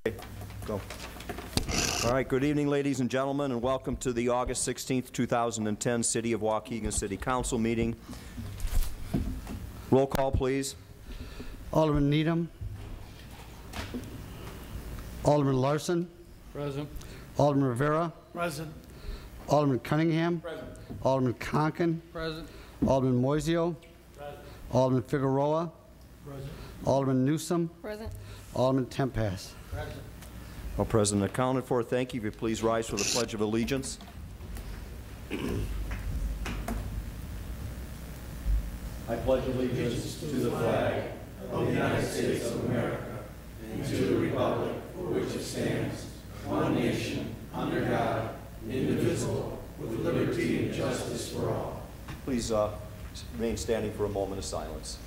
Okay, go. All right, good evening, ladies and gentlemen, and welcome to the August 16th, 2010 City of Waukegan City Council meeting. Roll call, please. Alderman Needham. Alderman Larson. Present. Alderman Rivera. Present. Alderman Cunningham. Present. Alderman Conkin. Present. Alderman Moiseo. Present. Alderman Figueroa. Present. Alderman Newsom. Present. Alderman Tempass. Present. All present and accounted for. Thank you. If you please rise for the Pledge of Allegiance. I pledge allegiance to the flag of the United States of America and to the republic for which it stands, one nation, under God, indivisible, with liberty and justice for all. Please remain standing for a moment of silence.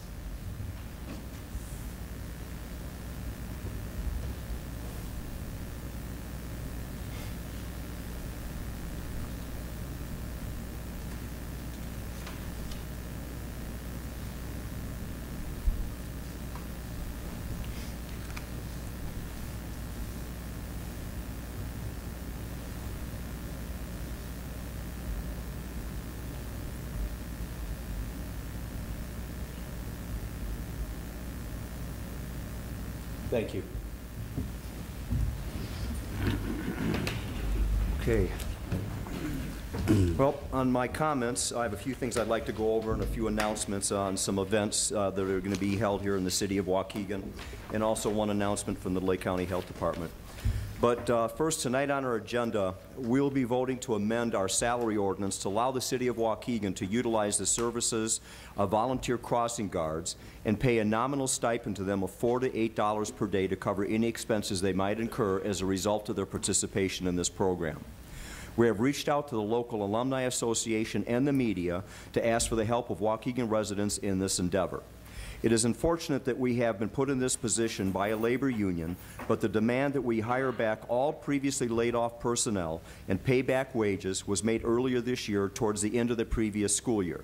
Thank you. Okay. Well, on my comments, I have a few things I'd like to go over and a few announcements on some events that are going to be held here in the city of Waukegan, and also one announcement from the Lake County Health Department. But first, tonight on our agenda, we'll be voting to amend our salary ordinance to allow the city of Waukegan to utilize the services of volunteer crossing guards and pay a nominal stipend to them of $4 to $8 per day to cover any expenses they might incur as a result of their participation in this program. We have reached out to the local alumni association and the media to ask for the help of Waukegan residents in this endeavor. It is unfortunate that we have been put in this position by a labor union, but the demand that we hire back all previously laid off personnel and pay back wages was made earlier this year towards the end of the previous school year.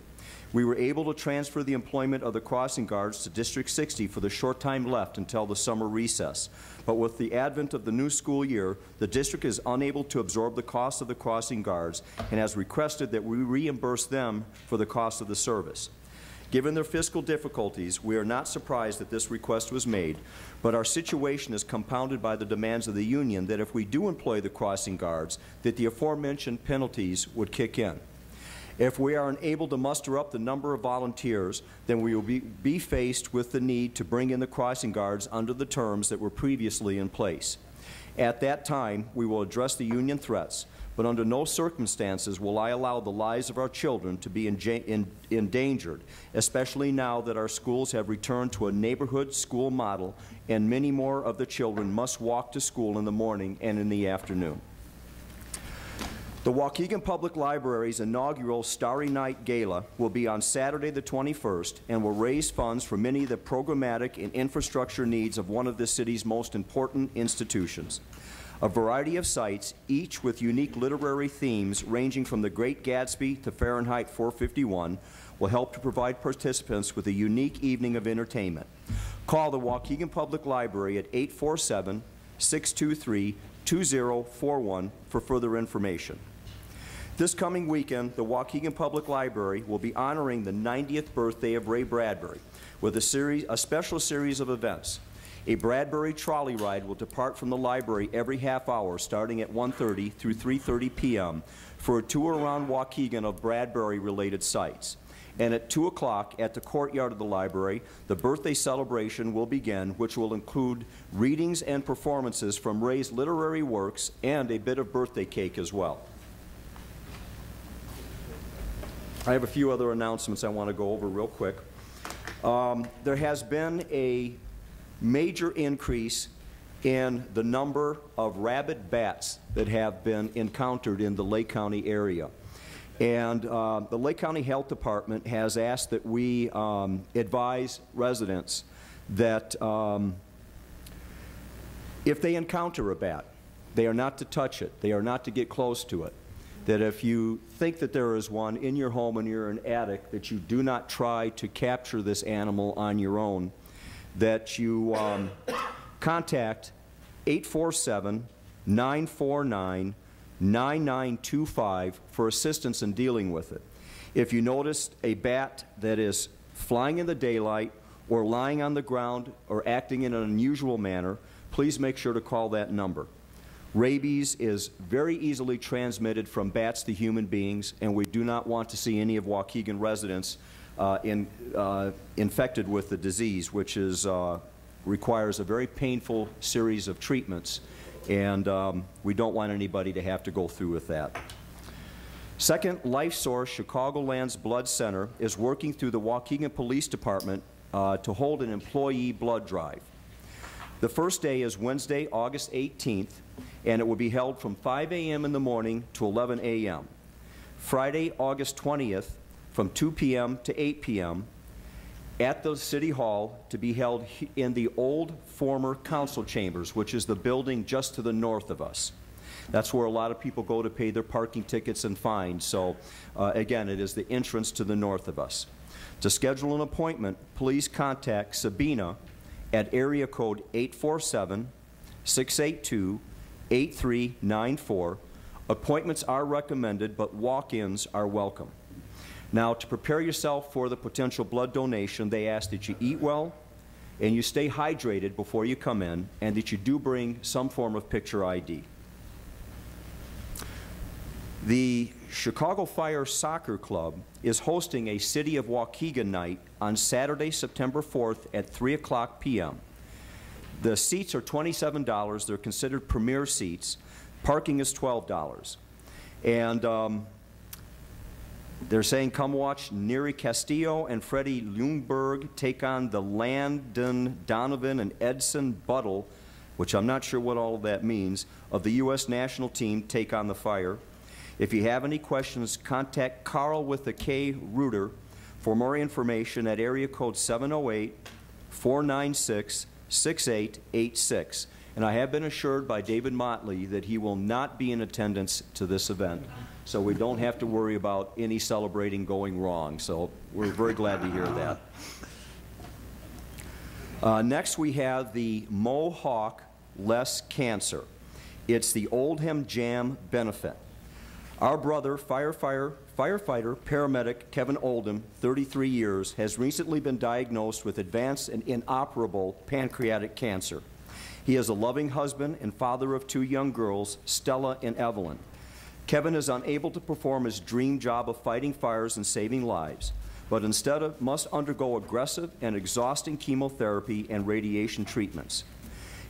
We were able to transfer the employment of the crossing guards to District 60 for the short time left until the summer recess. But with the advent of the new school year, the district is unable to absorb the cost of the crossing guards and has requested that we reimburse them for the cost of the service. Given their fiscal difficulties, we are not surprised that this request was made, but our situation is compounded by the demands of the union that if we do employ the crossing guards, that the aforementioned penalties would kick in. If we are unable to muster up the number of volunteers, then we will be faced with the need to bring in the crossing guards under the terms that were previously in place. At that time, we will address the union threats, but under no circumstances will I allow the lives of our children to be endangered, especially now that our schools have returned to a neighborhood school model and many more of the children must walk to school in the morning and in the afternoon. The Waukegan Public Library's inaugural Starry Night Gala will be on Saturday the 21st and will raise funds for many of the programmatic and infrastructure needs of one of the city's most important institutions. A variety of sites, each with unique literary themes ranging from The Great Gatsby to Fahrenheit 451, will help to provide participants with a unique evening of entertainment. Call the Waukegan Public Library at 847-623-2041 for further information. This coming weekend, the Waukegan Public Library will be honoring the 90th birthday of Ray Bradbury with a special series of events. A Bradbury trolley ride will depart from the library every half hour starting at 1:30 through 3:30 p.m. for a tour around Waukegan of Bradbury-related sites. And at 2 o'clock at the courtyard of the library, the birthday celebration will begin, which will include readings and performances from Ray's literary works and a bit of birthday cake as well. I have a few other announcements I want to go over real quick. There has been a major increase in the number of rabid bats that have been encountered in the Lake County area. And the Lake County Health Department has asked that we advise residents that if they encounter a bat, they are not to touch it, they are not to get close to it. That if you think that there is one in your home and you're an addict, that you do not try to capture this animal on your own, that you contact 847-949-9925 for assistance in dealing with it. If you notice a bat that is flying in the daylight or lying on the ground or acting in an unusual manner, please make sure to call that number. Rabies is very easily transmitted from bats to human beings, and we do not want to see any of Waukegan residents infected with the disease, which is, requires a very painful series of treatments, and we don't want anybody to have to go through with that. Second, Life Source Chicagoland's Blood Center is working through the Waukegan Police Department to hold an employee blood drive. The first day is Wednesday, August 18th, and it will be held from 5 a.m. in the morning to 11 a.m. Friday, August 20th, from 2 p.m. to 8 p.m. at the City Hall, to be held in the old former council chambers, which is the building just to the north of us. That's where a lot of people go to pay their parking tickets and fines. So again, it is the entrance to the north of us. To schedule an appointment, please contact Sabina at area code 847-682-8394. Appointments are recommended, but walk-ins are welcome. Now, to prepare yourself for the potential blood donation, they ask that you eat well and you stay hydrated before you come in, and that you do bring some form of picture ID. The Chicago Fire Soccer Club is hosting a City of Waukegan night on Saturday, September 4th at 3 o'clock p.m. The seats are $27. They're considered premier seats. Parking is $12. And they're saying come watch Neri Castillo and Freddie Ljungberg take on the Landon Donovan and Edson Buttle, which I'm not sure what all of that means, of the U.S. national team take on the Fire. If you have any questions, contact Carl with the K. Reuter for more information at area code 708-496-6886. And I have been assured by David Motley that he will not be in attendance to this event, so we don't have to worry about any celebrating going wrong. So we're very glad to hear that. Next, we have the Mohawk Less Cancer. It's the Oldham Jam benefit. Our brother, firefighter, paramedic Kevin Oldham, 33 years, has recently been diagnosed with advanced and inoperable pancreatic cancer. He is a loving husband and father of 2 young girls, Stella and Evelyn. Kevin is unable to perform his dream job of fighting fires and saving lives, but instead must undergo aggressive and exhausting chemotherapy and radiation treatments.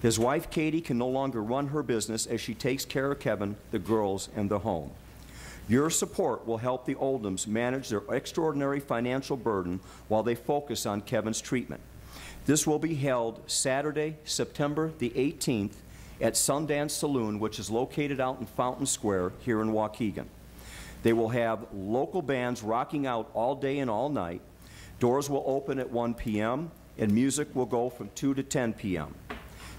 His wife, Katie, can no longer run her business as she takes care of Kevin, the girls, and the home. Your support will help the Oldhams manage their extraordinary financial burden while they focus on Kevin's treatment. This will be held Saturday, September the 18th at Sundance Saloon, which is located out in Fountain Square here in Waukegan. They will have local bands rocking out all day and all night. Doors will open at 1 p.m. and music will go from 2 to 10 p.m.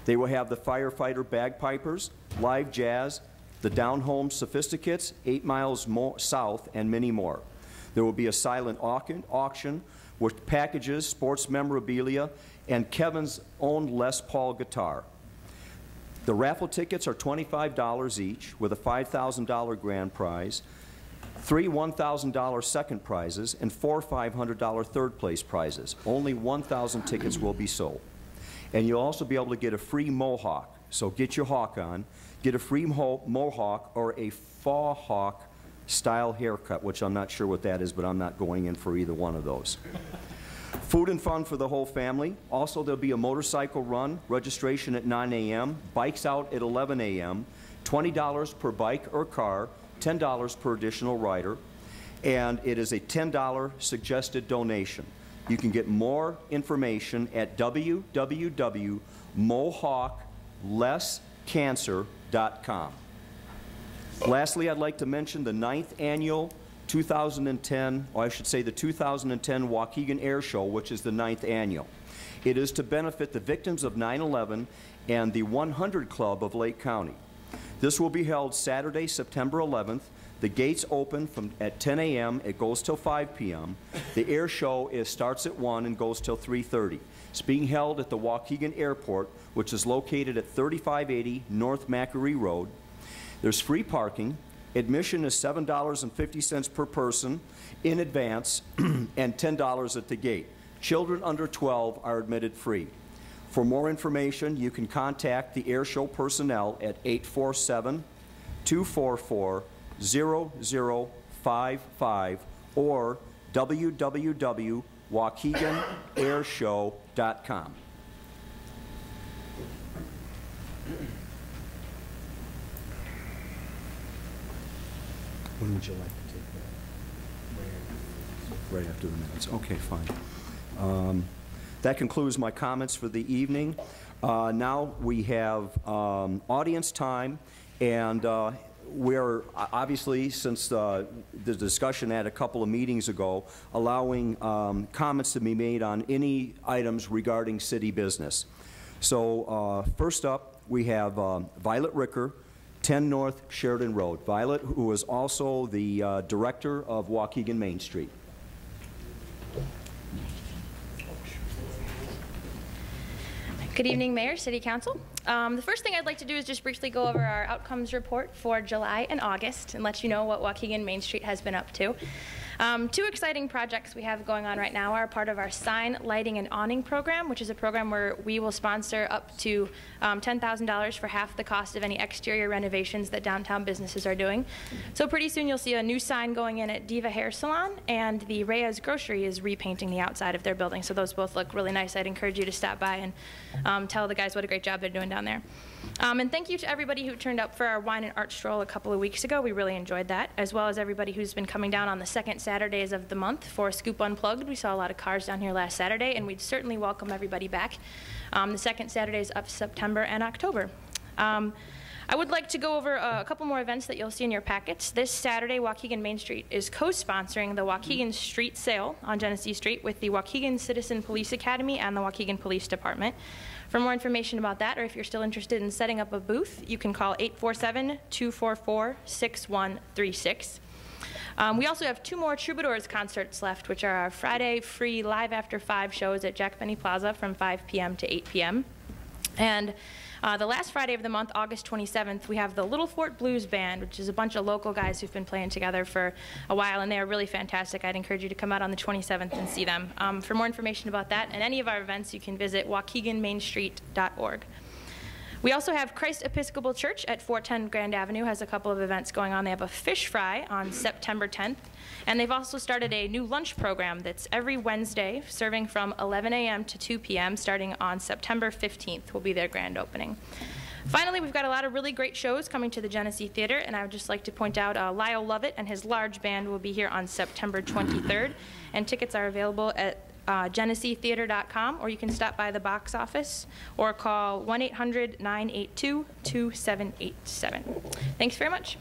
They will have the firefighter bagpipers, live jazz, the down-home sophisticates, 8 miles south, and many more. There will be a silent auction with packages, sports memorabilia, and Kevin's own Les Paul guitar. The raffle tickets are $25 each, with a $5,000 grand prize, 3 $1,000 second prizes, and 4 $500 third place prizes. Only 1,000 tickets will be sold. And you'll also be able to get a free mohawk. So get your hawk on, get a free mohawk or a faux hawk style haircut, which I'm not sure what that is, but I'm not going in for either one of those. Food and fun for the whole family. Also, there'll be a motorcycle run, registration at 9 a.m., bikes out at 11 a.m., $20 per bike or car, $10 per additional rider, and it is a $10 suggested donation. You can get more information at www.mohawklesscancer.com. Lastly, I'd like to mention the 9th annual 2010, or I should say the 2010 Waukegan Air Show, which is the 9th annual. It is to benefit the victims of 9/11 and the 100 Club of Lake County. This will be held Saturday, September 11th. The gates open at 10 a.m. It goes till 5 p.m. The air show starts at 1 and goes till 3:30. It's being held at the Waukegan Airport, which is located at 3580 North Macquarie Road. There's free parking. Admission is $7.50 per person in advance and $10 at the gate. Children under 12 are admitted free. For more information, you can contact the air show personnel at 847-244-0055 or www.waukeganairshow.com. When would you like to take that? Right after the minutes. Okay, fine. That concludes my comments for the evening. Now we have audience time, and we're obviously, since the discussion had a couple of meetings ago, allowing comments to be made on any items regarding city business. So first up, we have Violet Ricker, 10 North Sheridan Road. Violet, who is also the director of Waukegan Main Street. Good evening, Mayor, City Council. The first thing I'd like to do is just briefly go over our outcomes report for July and August and let you know what Waukegan Main Street has been up to. Two exciting projects we have going on right now are part of our sign, lighting, and awning program, which is a program where we will sponsor up to $10,000 for half the cost of any exterior renovations that downtown businesses are doing. So pretty soon you'll see a new sign going in at Diva Hair Salon, and the Reyes Grocery is repainting the outside of their building. So those both look really nice. I'd encourage you to stop by and tell the guys what a great job they're doing down there. And thank you to everybody who turned up for our wine and art stroll a couple of weeks ago. We really enjoyed that, as well as everybody who's been coming down on the second Saturdays of the month for Scoop Unplugged. We saw a lot of cars down here last Saturday, and we'd certainly welcome everybody back the second Saturdays of September and October. I would like to go over a couple more events that you'll see in your packets. This Saturday, Waukegan Main Street is co-sponsoring the Waukegan Street Sale on Genesee Street with the Waukegan Citizen Police Academy and the Waukegan Police Department. For more information about that, or if you're still interested in setting up a booth, you can call 847-244-6136. We also have 2 more Troubadours concerts left, which are our Friday free Live After 5 shows at Jack Benny Plaza from 5 p.m. to 8 p.m. And the last Friday of the month, August 27th, we have the Little Fort Blues Band, which is a bunch of local guys who've been playing together for a while, and they are really fantastic. I'd encourage you to come out on the 27th and see them. For more information about that and any of our events, you can visit waukeganmainstreet.org. We also have Christ Episcopal Church at 410 Grand Avenue has a couple of events going on. They have a fish fry on September 10th, and they've also started a new lunch program that's every Wednesday, serving from 11 a.m. to 2 p.m. starting on September 15th will be their grand opening. Finally, we've got a lot of really great shows coming to the Genesee Theater, and I would just like to point out Lyle Lovett and his large band will be here on September 23rd, and tickets are available at GeneseeTheater.com, or you can stop by the box office or call 1-800-982-2787. Thanks very much.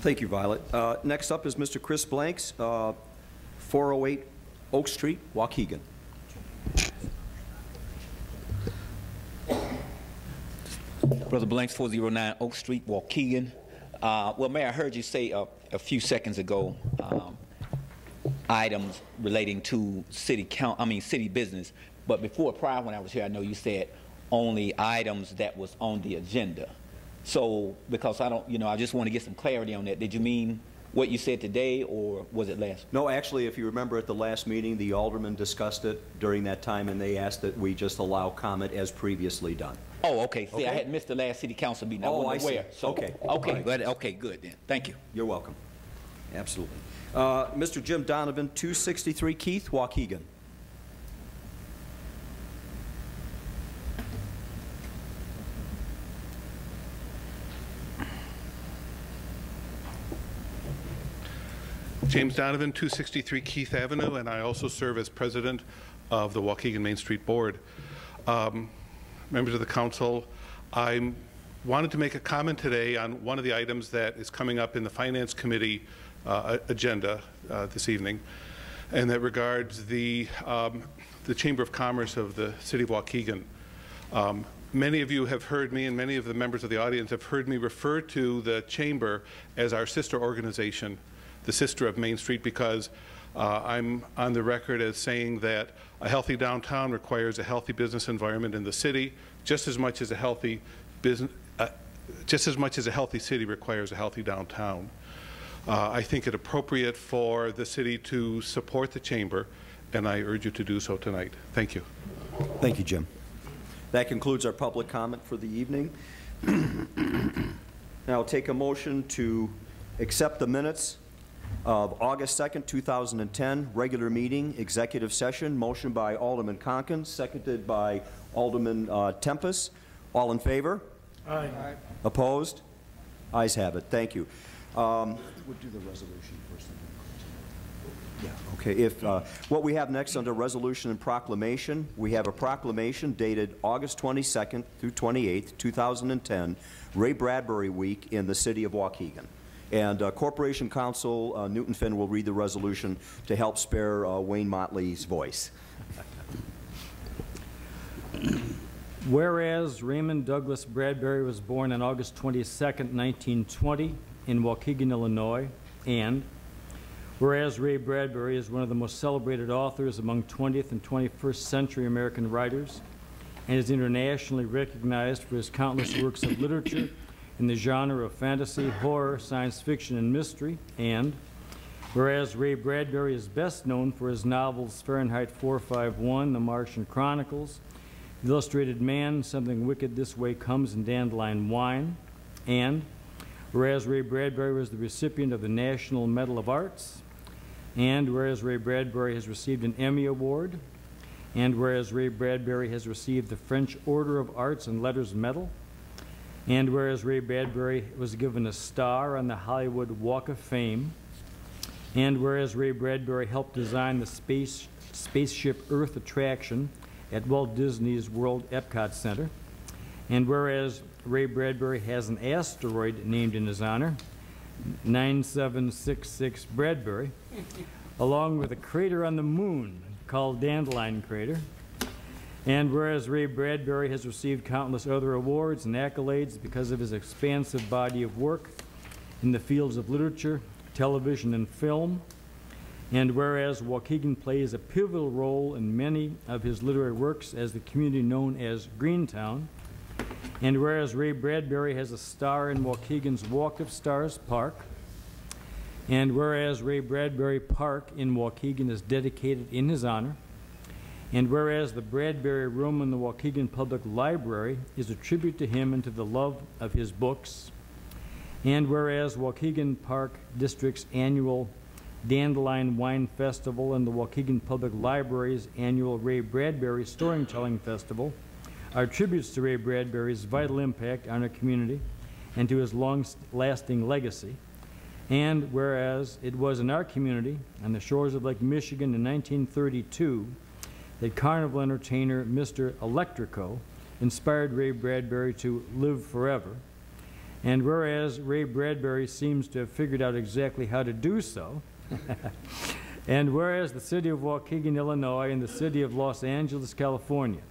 Thank you, Violet. Next up is Mr. Chris Blanks, 408 Oak Street, Waukegan. Brother Blanks, 409 Oak Street, Waukegan. Well, Mayor, I heard you say a few seconds ago items relating to city business. But prior when I was here, I know you said only items that was on the agenda. So, because I just want to get some clarity on that. Did you mean what you said today, or was it last? No, actually, if you remember at the last meeting, the aldermen discussed it during that time, and they asked that we just allow comment as previously done. Oh, okay. See, I had missed the last city council meeting. I see. So, okay. Okay, right. Okay, good then. Thank you. You're welcome. Absolutely. Mr. Jim Donovan, 263 Keith, Waukegan. James Donovan, 263 Keith Avenue, and I also serve as president of the Waukegan Main Street Board. Members of the council, I wanted to make a comment today on one of the items that is coming up in the Finance Committee agenda this evening, and that regards the Chamber of Commerce of the City of Waukegan. Many of you have heard me, and many of the members of the audience have heard me refer to the Chamber as our sister organization, the sister of Main Street, because I'm on the record as saying that a healthy downtown requires a healthy business environment in the city, just as much as a healthy city requires a healthy downtown. I think it appropriate for the city to support the Chamber, and I urge you to do so tonight. Thank you. Thank you, Jim. That concludes our public comment for the evening. Now I'll take a motion to accept the minutes of August 2nd, 2010, regular meeting, executive session. Motion by Alderman Conken, seconded by Alderman Tempest. All in favor? Aye. Opposed? Ayes have it. Thank you. We'll do the resolution first. Yeah, okay. If, what we have next under resolution and proclamation, we have a proclamation dated August 22nd through 28th, 2010, Ray Bradbury Week in the city of Waukegan. And Corporation Counsel Newton Finn will read the resolution to help spare Wayne Motley's voice. Whereas Raymond Douglas Bradbury was born on August 22nd, 1920 in Waukegan, Illinois, and whereas Ray Bradbury is one of the most celebrated authors among 20th and 21st century American writers and is internationally recognized for his countless works of literature in the genre of fantasy, horror, science fiction, and mystery, and whereas Ray Bradbury is best known for his novels Fahrenheit 451, The Martian Chronicles, The Illustrated Man, Something Wicked This Way Comes, and Dandelion Wine, and whereas Ray Bradbury was the recipient of the National Medal of Arts, and whereas Ray Bradbury has received an Emmy Award, and whereas Ray Bradbury has received the French Order of Arts and Letters Medal, and whereas Ray Bradbury was given a star on the Hollywood Walk of Fame, and whereas Ray Bradbury helped design the Spaceship Earth attraction at Walt Disney's World Epcot Center, and whereas Ray Bradbury has an asteroid named in his honor, 9766 Bradbury, along with a crater on the moon called Dandelion Crater. And whereas Ray Bradbury has received countless other awards and accolades because of his expansive body of work in the fields of literature, television, and film, and whereas Waukegan plays a pivotal role in many of his literary works as the community known as Greentown, and whereas Ray Bradbury has a star in Waukegan's Walk of Stars Park, and whereas Ray Bradbury Park in Waukegan is dedicated in his honor, and whereas the Bradbury Room in the Waukegan Public Library is a tribute to him and to the love of his books, and whereas Waukegan Park District's annual Dandelion Wine Festival and the Waukegan Public Library's annual Ray Bradbury Storytelling Festival are tributes to Ray Bradbury's vital impact on our community and to his long-lasting legacy. And whereas it was in our community, on the shores of Lake Michigan in 1932, that carnival entertainer Mr. Electrico inspired Ray Bradbury to live forever. And whereas Ray Bradbury seems to have figured out exactly how to do so, and whereas the city of Waukegan, Illinois, and the city of Los Angeles, California,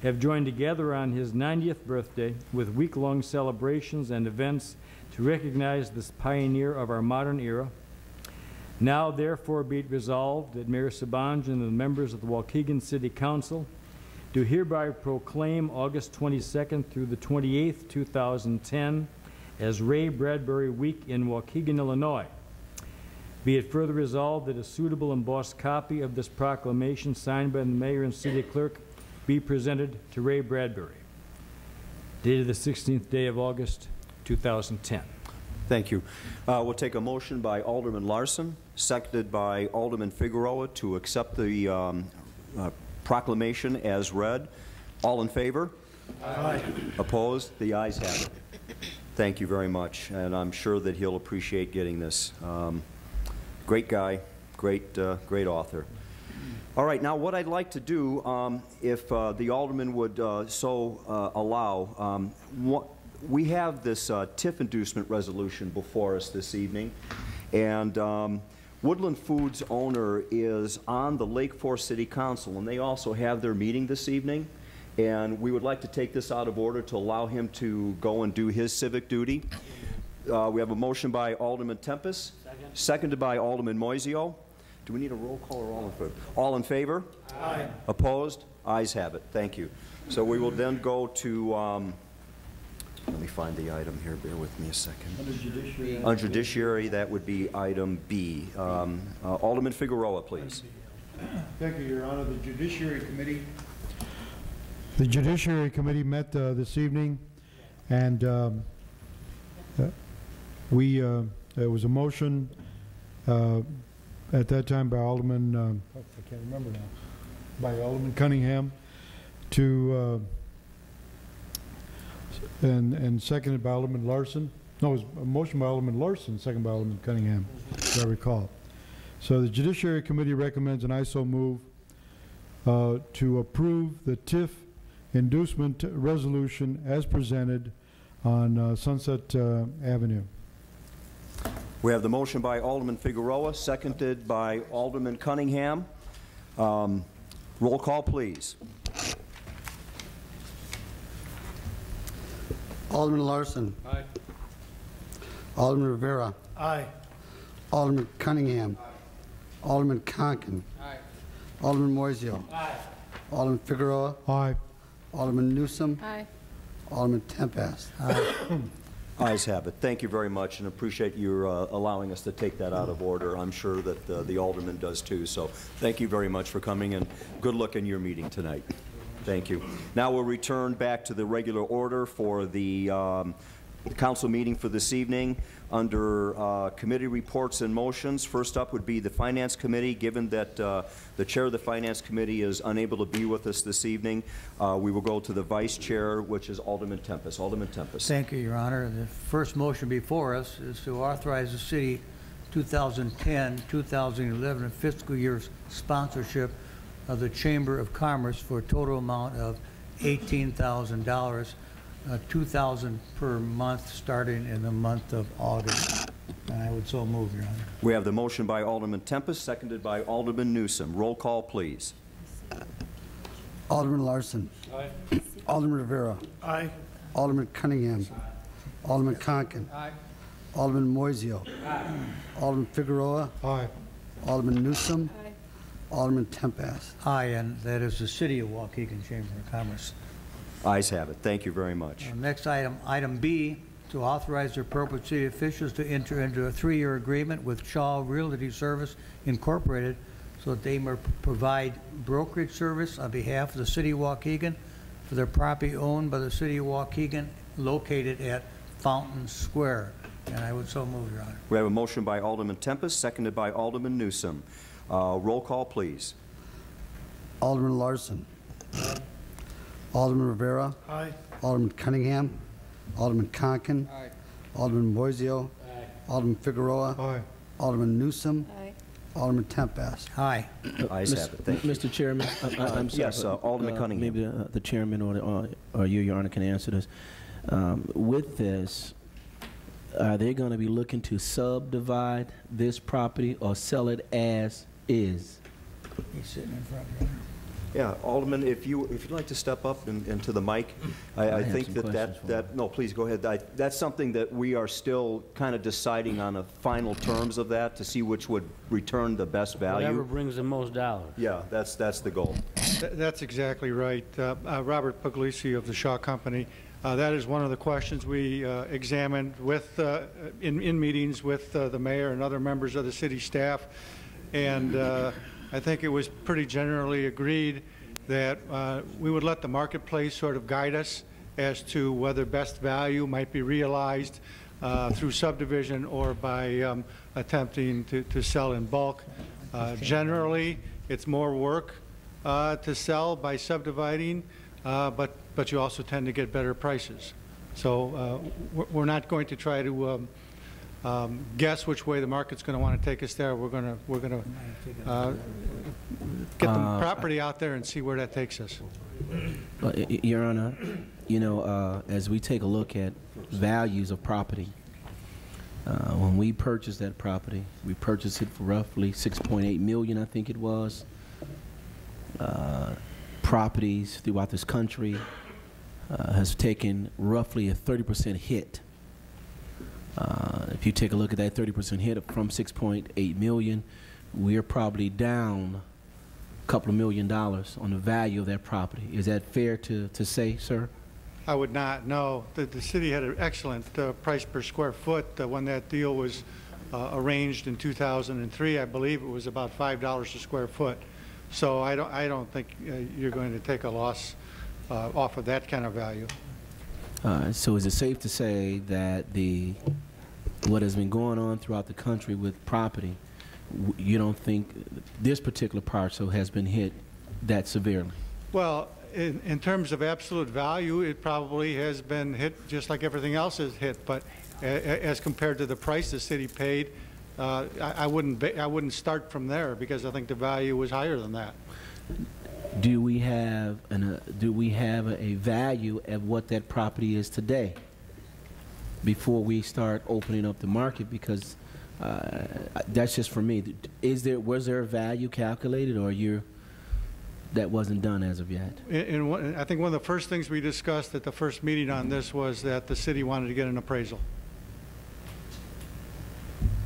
have joined together on his 90th birthday with week-long celebrations and events to recognize this pioneer of our modern era. Now, therefore, be it resolved that Mayor Sabanj and the members of the Waukegan City Council do hereby proclaim August 22nd through the 28th, 2010 as Ray Bradbury Week in Waukegan, Illinois. Be it further resolved that a suitable embossed copy of this proclamation signed by the mayor and city clerk be presented to Ray Bradbury. Dated the 16th day of August, 2010. Thank you. We'll take a motion by Alderman Larson, seconded by Alderman Figueroa to accept the proclamation as read. All in favor? Aye. Opposed? The ayes have it. Thank you very much, and I'm sure that he'll appreciate getting this. Great guy, great author. All right, now what I'd like to do, if the alderman would so allow, we have this TIF inducement resolution before us this evening, and Woodland Foods owner is on the Lake Forest City Council, and they also have their meeting this evening. and we would like to take this out of order to allow him to go and do his civic duty. We have a motion by Alderman Tempest, seconded by Alderman Moiseo. Do we need a roll call or all in favor? All in favor? Aye. Opposed? Ayes have it. Thank you. So we will then go to, let me find the item here. Bear with me a second. On judiciary, that would be item B. Alderman Figueroa, please. Thank you, Your Honor. The Judiciary Committee met this evening, and there was a motion at that time by Alderman, I can't remember now, by Alderman Cunningham to, and seconded by Alderman Larson. No, it was a motion by Alderman Larson, seconded by Alderman Cunningham, as I recall. So the Judiciary Committee recommends, and I so move, to approve the TIF inducement resolution as presented on Sunset Avenue. We have the motion by Alderman Figueroa, seconded by Alderman Cunningham. Roll call, please. Alderman Larson. Aye. Alderman Rivera. Aye. Alderman Cunningham. Aye. Alderman Conkin. Aye. Alderman Moiseo. Aye. Alderman Figueroa. Aye. Alderman Newsom. Aye. Alderman Tempest. Ayes have it. Thank you very much, and appreciate your allowing us to take that out of order. I'm sure that the alderman does too. So thank you very much for coming, and good luck in your meeting tonight. Thank you. Now we'll return back to the regular order for the council meeting for this evening. Under committee reports and motions, first up would be the Finance Committee. Given that the chair of the Finance Committee is unable to be with us this evening, we will go to the Vice Chair, which is Alderman Tempest. Alderman Tempest. Thank you, Your Honor. The first motion before us is to authorize the city 2010-2011 fiscal year's sponsorship of the Chamber of Commerce for a total amount of $18,000. $2,000 per month starting in the month of August. And I would so move, Your Honor. We have the motion by Alderman Tempest, seconded by Alderman Newsom. Roll call, please. Alderman Larson. Aye. Alderman Rivera. Aye. Alderman Cunningham. Alderman Conkin. Aye. Alderman Moiseo. Alderman Figueroa. Aye. Alderman Newsom. Alderman Tempest. Aye, and that is the City of Waukegan Chamber of Commerce. Ayes have it. Thank you very much. Next item, item B, to authorize the appropriate city officials to enter into a 3-year agreement with Shaw Realty Service Incorporated so that they may provide brokerage service on behalf of the City of Waukegan for their property owned by the City of Waukegan located at Fountain Square. And I would so move, Your Honor. We have a motion by Alderman Tempest, seconded by Alderman Newsom. Roll call, please. Alderman Larson. Alderman Rivera. Aye. Alderman Cunningham. Alderman Conkin. Aye. Alderman Moiseo. Alderman Figueroa. Aye. Alderman Newsom. Aye. Alderman Tempest. Aye. Ayes have it. Thank you. Mr. Chairman, I'm sorry. Yes, Alderman Cunningham. Maybe the chairman or you, Your Honor, can answer this. With this, are they going to be looking to subdivide this property or sell it as is? He's sitting in front, Your Honor. Yeah, Alderman, if you'd like to step up into the mic, I have think some that questions for that no, please go ahead. That's something that we are still kind of deciding on the final terms of that to see which would return the best value. Whatever brings the most dollars. Yeah, that's the goal. That's exactly right. Robert Puglisi of the Shaw Company. That is one of the questions we examined with in meetings with the mayor and other members of the city staff, and I think it was pretty generally agreed that we would let the marketplace sort of guide us as to whether best value might be realized through subdivision or by attempting to sell in bulk. Generally, it's more work to sell by subdividing, but you also tend to get better prices. So we're not going to try to guess which way the market's going to want to take us there. We're going to get the property out there and see where that takes us. Your Honor, you know, as we take a look at values of property, when we purchased that property, we purchased it for roughly $6.8 million, I think it was. properties throughout this country has taken roughly a 30% hit. If you take a look at that 30% hit from 6.8 million, we're probably down a couple of $1 million on the value of that property. Is that fair to say, sir? I would not, no. The city had an excellent price per square foot. When that deal was arranged in 2003, I believe it was about $5 a square foot. So I don't think you're going to take a loss off of that kind of value. So is it safe to say that what has been going on throughout the country with property, you don't think this particular parcel has been hit that severely? Well, in terms of absolute value, it probably has been hit just like everything else is hit. But as compared to the price the city paid, I wouldn't start from there because I think the value was higher than that. Do we have a value of what that property is today before we start opening up the market? Because that's just for me. Was there a value calculated, or that wasn't done as of yet? I think one of the first things we discussed at the first meeting on this was that the city wanted to get an appraisal.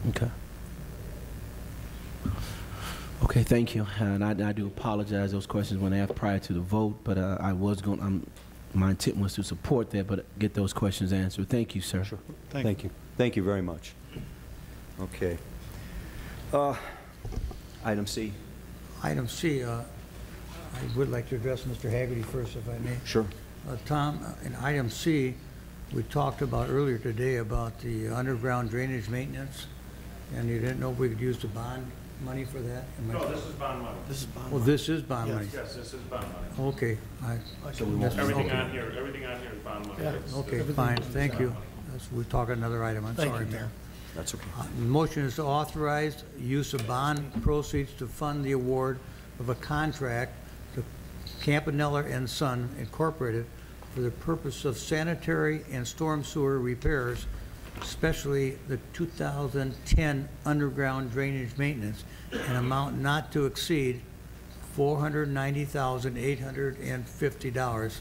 Okay. Okay, thank you. And I do apologize. Those questions weren't asked prior to the vote, but my intent was to support that, but get those questions answered. Thank you, sir. Sure. Thank you. Thank you very much. Okay. Item C. Item C, I would like to address Mr. Haggerty first, if I may. Sure. Tom, in item C, we talked about earlier today about the underground drainage maintenance, and you didn't know if we could use the bond money for that? No, this is bond money. This is bond money. Oh, this is bond money? Yes, this is bond money. Okay. Everything on here is bond money. Yeah. Okay, fine, thank you. We're talking another item, I'm sorry, Mayor. That's okay. The motion is to authorize use of bond proceeds to fund the award of a contract to Campanella and Son Incorporated for the purpose of sanitary and storm sewer repairs, especially the 2010 underground drainage maintenance, an amount not to exceed $490,850,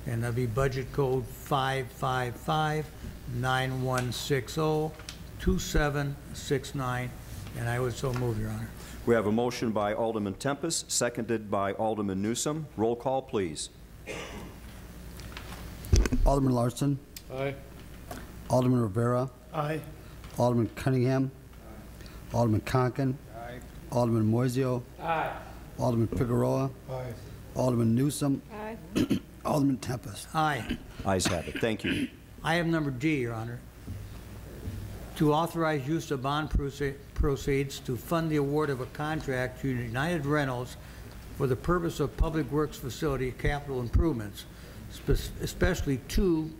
and that'll be budget code 555-9160-2769, and I would so move, Your Honor. We have a motion by Alderman Tempest, seconded by Alderman Newsom. Roll call, please. Alderman Larson. Aye. Alderman Rivera. Aye. Alderman Cunningham. Aye. Alderman Conken. Aye. Alderman Moiseo. Aye. Alderman Figueroa. Aye. Alderman Newsom. Aye. Alderman Tempest. Aye. Ayes have it. Thank you. Item number D, Your Honor, to authorize use of bond proceeds to fund the award of a contract to United Rentals for the purpose of Public Works Facility capital improvements, especially two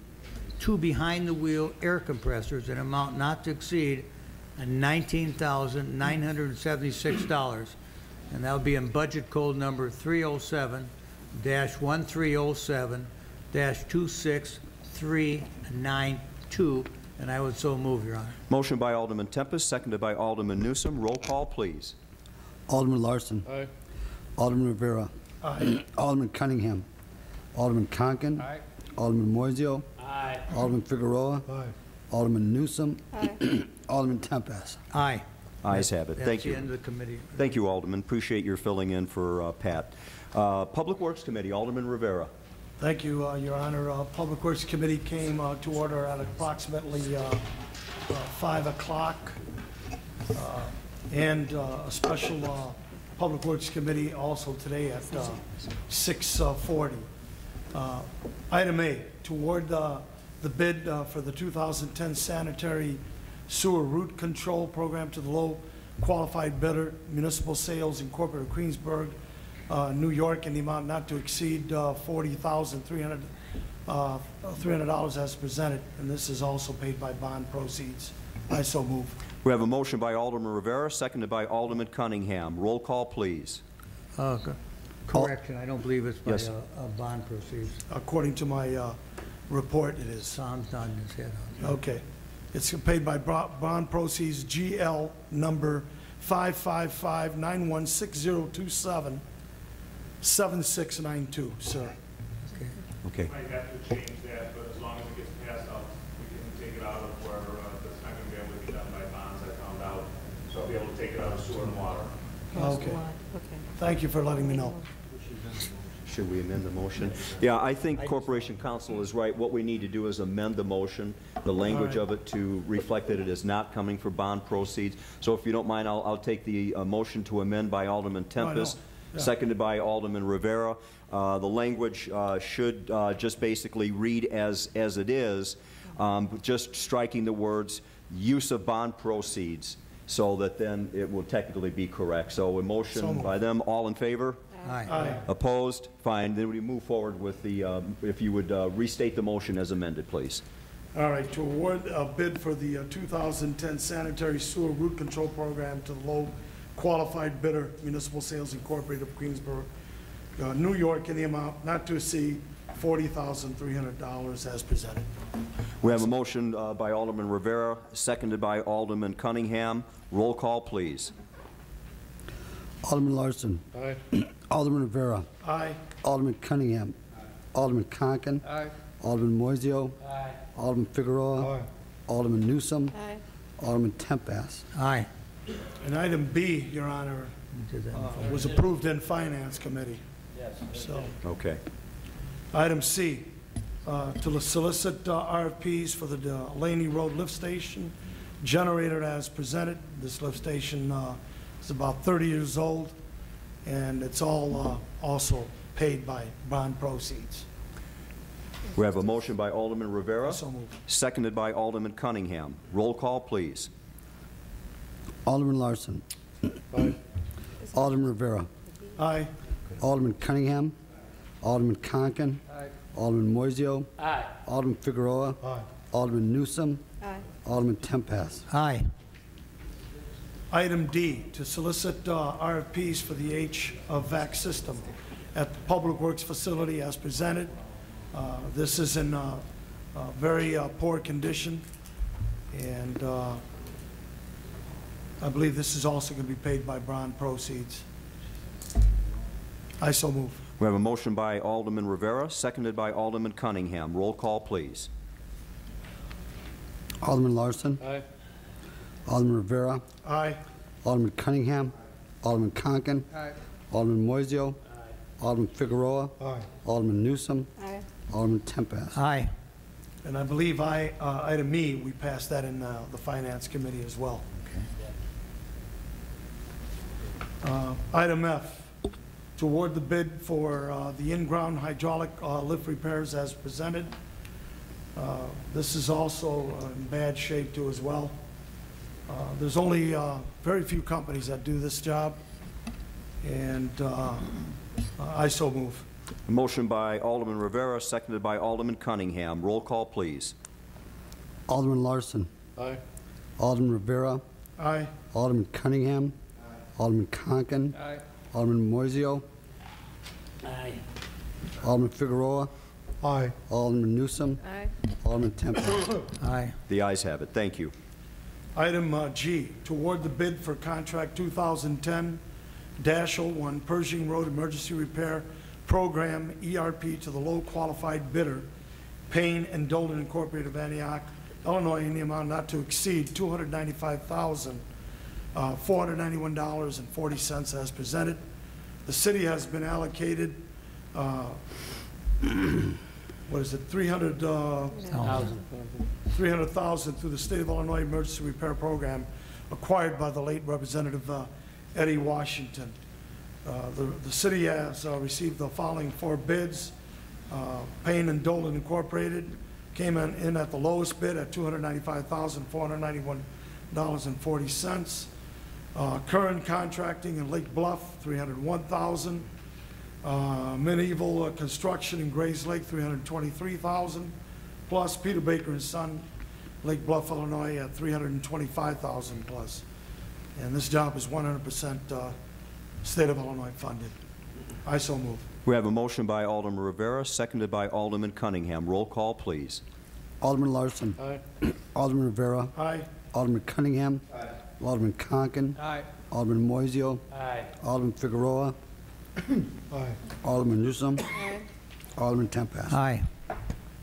behind-the-wheel air compressors, an amount not to exceed $19,976, and that will be in budget code number 307-1307-26392, and I would so move, Your Honor. Motion by Alderman Tempest, seconded by Alderman Newsom. Roll call, please. Alderman Larson. Aye. Alderman Rivera. Aye. Alderman Cunningham. Alderman Conken. Aye. Alderman Moiseo. Aye. Alderman Figueroa. Aye. Alderman Newsom. Aye. Alderman Tempest. Aye. Ayes have it. Thank That's the you. end of the committee. Thank you, Alderman. Appreciate your filling in for Pat. Public Works Committee, Alderman Rivera. Thank you, Your Honor. Public Works Committee came to order at approximately 5 o'clock, and a special Public Works Committee also today at 6:40. Item A, to award the bid for the 2010 sanitary sewer root control program to the low qualified bidder, Municipal Sales Incorporated of Queensburg, New York, in the amount not to exceed $40,300 as presented, and this is also paid by bond proceeds. I so move. We have a motion by Alderman Rivera, seconded by Alderman Cunningham. Roll call, please. Correction, I don't believe it's by Yes. bond proceeds. According to my report, it is. Tom's nodding his head. Okay. It's paid by bond proceeds, GL number 555-916027, 7692, sir. Okay. Might have to change that, but as long as it gets passed out, we can take it out of where that's not going to be able to be done by bonds, I found out. So I'll be able to take it out of sewer and water. Okay. Thank you for letting me know. Should we amend the motion? Yeah, I think Corporation Counsel is right. What we need to do is amend the motion, the language of it to reflect that it is not coming for bond proceeds. So if you don't mind, I'll take the motion to amend by Alderman Tempest, seconded by Alderman Rivera. The language should just basically read as it is, just striking the words use of bond proceeds, so that then it will technically be correct. So a motion by them, all in favor? Aye. Opposed? Fine. Then we move forward with the, if you would restate the motion as amended, please. All right, to award a bid for the 2010 sanitary sewer root control program to the low qualified bidder, Municipal Sales Incorporated of Queensborough, New York, in the amount not to exceed $40,300 as presented. We have a motion by Alderman Rivera, seconded by Alderman Cunningham. Roll call, please. Alderman Larson. Aye. Alderman Rivera. Aye. Alderman Cunningham. Alderman Conken. Aye. Alderman Moiseo. Aye. Alderman Figueroa. Aye. Alderman Newsom. Alderman Tempest. Aye. And item B, Your Honor, was approved in Finance Committee. Yes. So, Okay. item C, to solicit RFPs for the Delaney Road lift station, generator as presented. This lift station is about 30 years old, and it's all also paid by bond proceeds. We have a motion by Alderman Rivera, So moved. seconded by Alderman Cunningham. Roll call, please. Alderman Larson. Aye. Alderman Rivera. Aye. Alderman Cunningham. Alderman Conken. Alderman Moiseo. Alderman Figueroa. Aye. Alderman Newsom. Alderman Tempest. Aye. Item D, to solicit RFPs for the HVAC system at the Public Works facility as presented. This is in very poor condition, and I believe this is also going to be paid by bond proceeds. I so move. We have a motion by Alderman Rivera, seconded by Alderman Cunningham. Roll call, please. Alderman Larson. Aye. Alderman Rivera. Aye. Alderman Cunningham. Alderman Conken. Alderman Moiseo. Alderman Figueroa. Aye. Alderman Newsom. Alderman Tempest. Aye. And I believe item E, we passed that in the Finance Committee as well. Item F, to award the bid for the in-ground hydraulic lift repairs as presented. This is also in bad shape too as well. There's only very few companies that do this job, and I so move. A motion by Alderman Rivera, seconded by Alderman Cunningham. Roll call, please. Alderman Larson. Aye. Alderman Rivera. Aye. Alderman Cunningham. Alderman Conken. Alderman Moiseo. Alderman Figueroa. Aye. Alderman Newsom. Alderman Tempest. Aye. The ayes have it. Thank you. Item G, to award the bid for contract 2010-01 Pershing Road Emergency Repair Program, ERP, to the low qualified bidder, Payne and Dolan Incorporated of Antioch, Illinois, in the amount not to exceed $295,491.40 as presented. The city has been allocated, what is it, $300,000 through the State of Illinois Emergency Repair Program acquired by the late Representative Eddie Washington. The city has received the following 4 bids. Payne and Dolan Incorporated came in at the lowest bid at $295,491.40. Current Contracting in Lake Bluff, $301,000. Medieval Construction in Grays Lake, $323,000. Plus Peter Baker and Son, Lake Bluff, Illinois, at $325,000 plus. And this job is 100% State of Illinois funded. I so move. We have a motion by Alderman Rivera, seconded by Alderman Cunningham. Roll call, please. Alderman Larson. Aye. Alderman Rivera. Aye. Alderman Cunningham. Alderman Conken. Alderman Moiseo. Alderman Figueroa. Aye. Alderman Newsom. Alderman Tempest. Aye.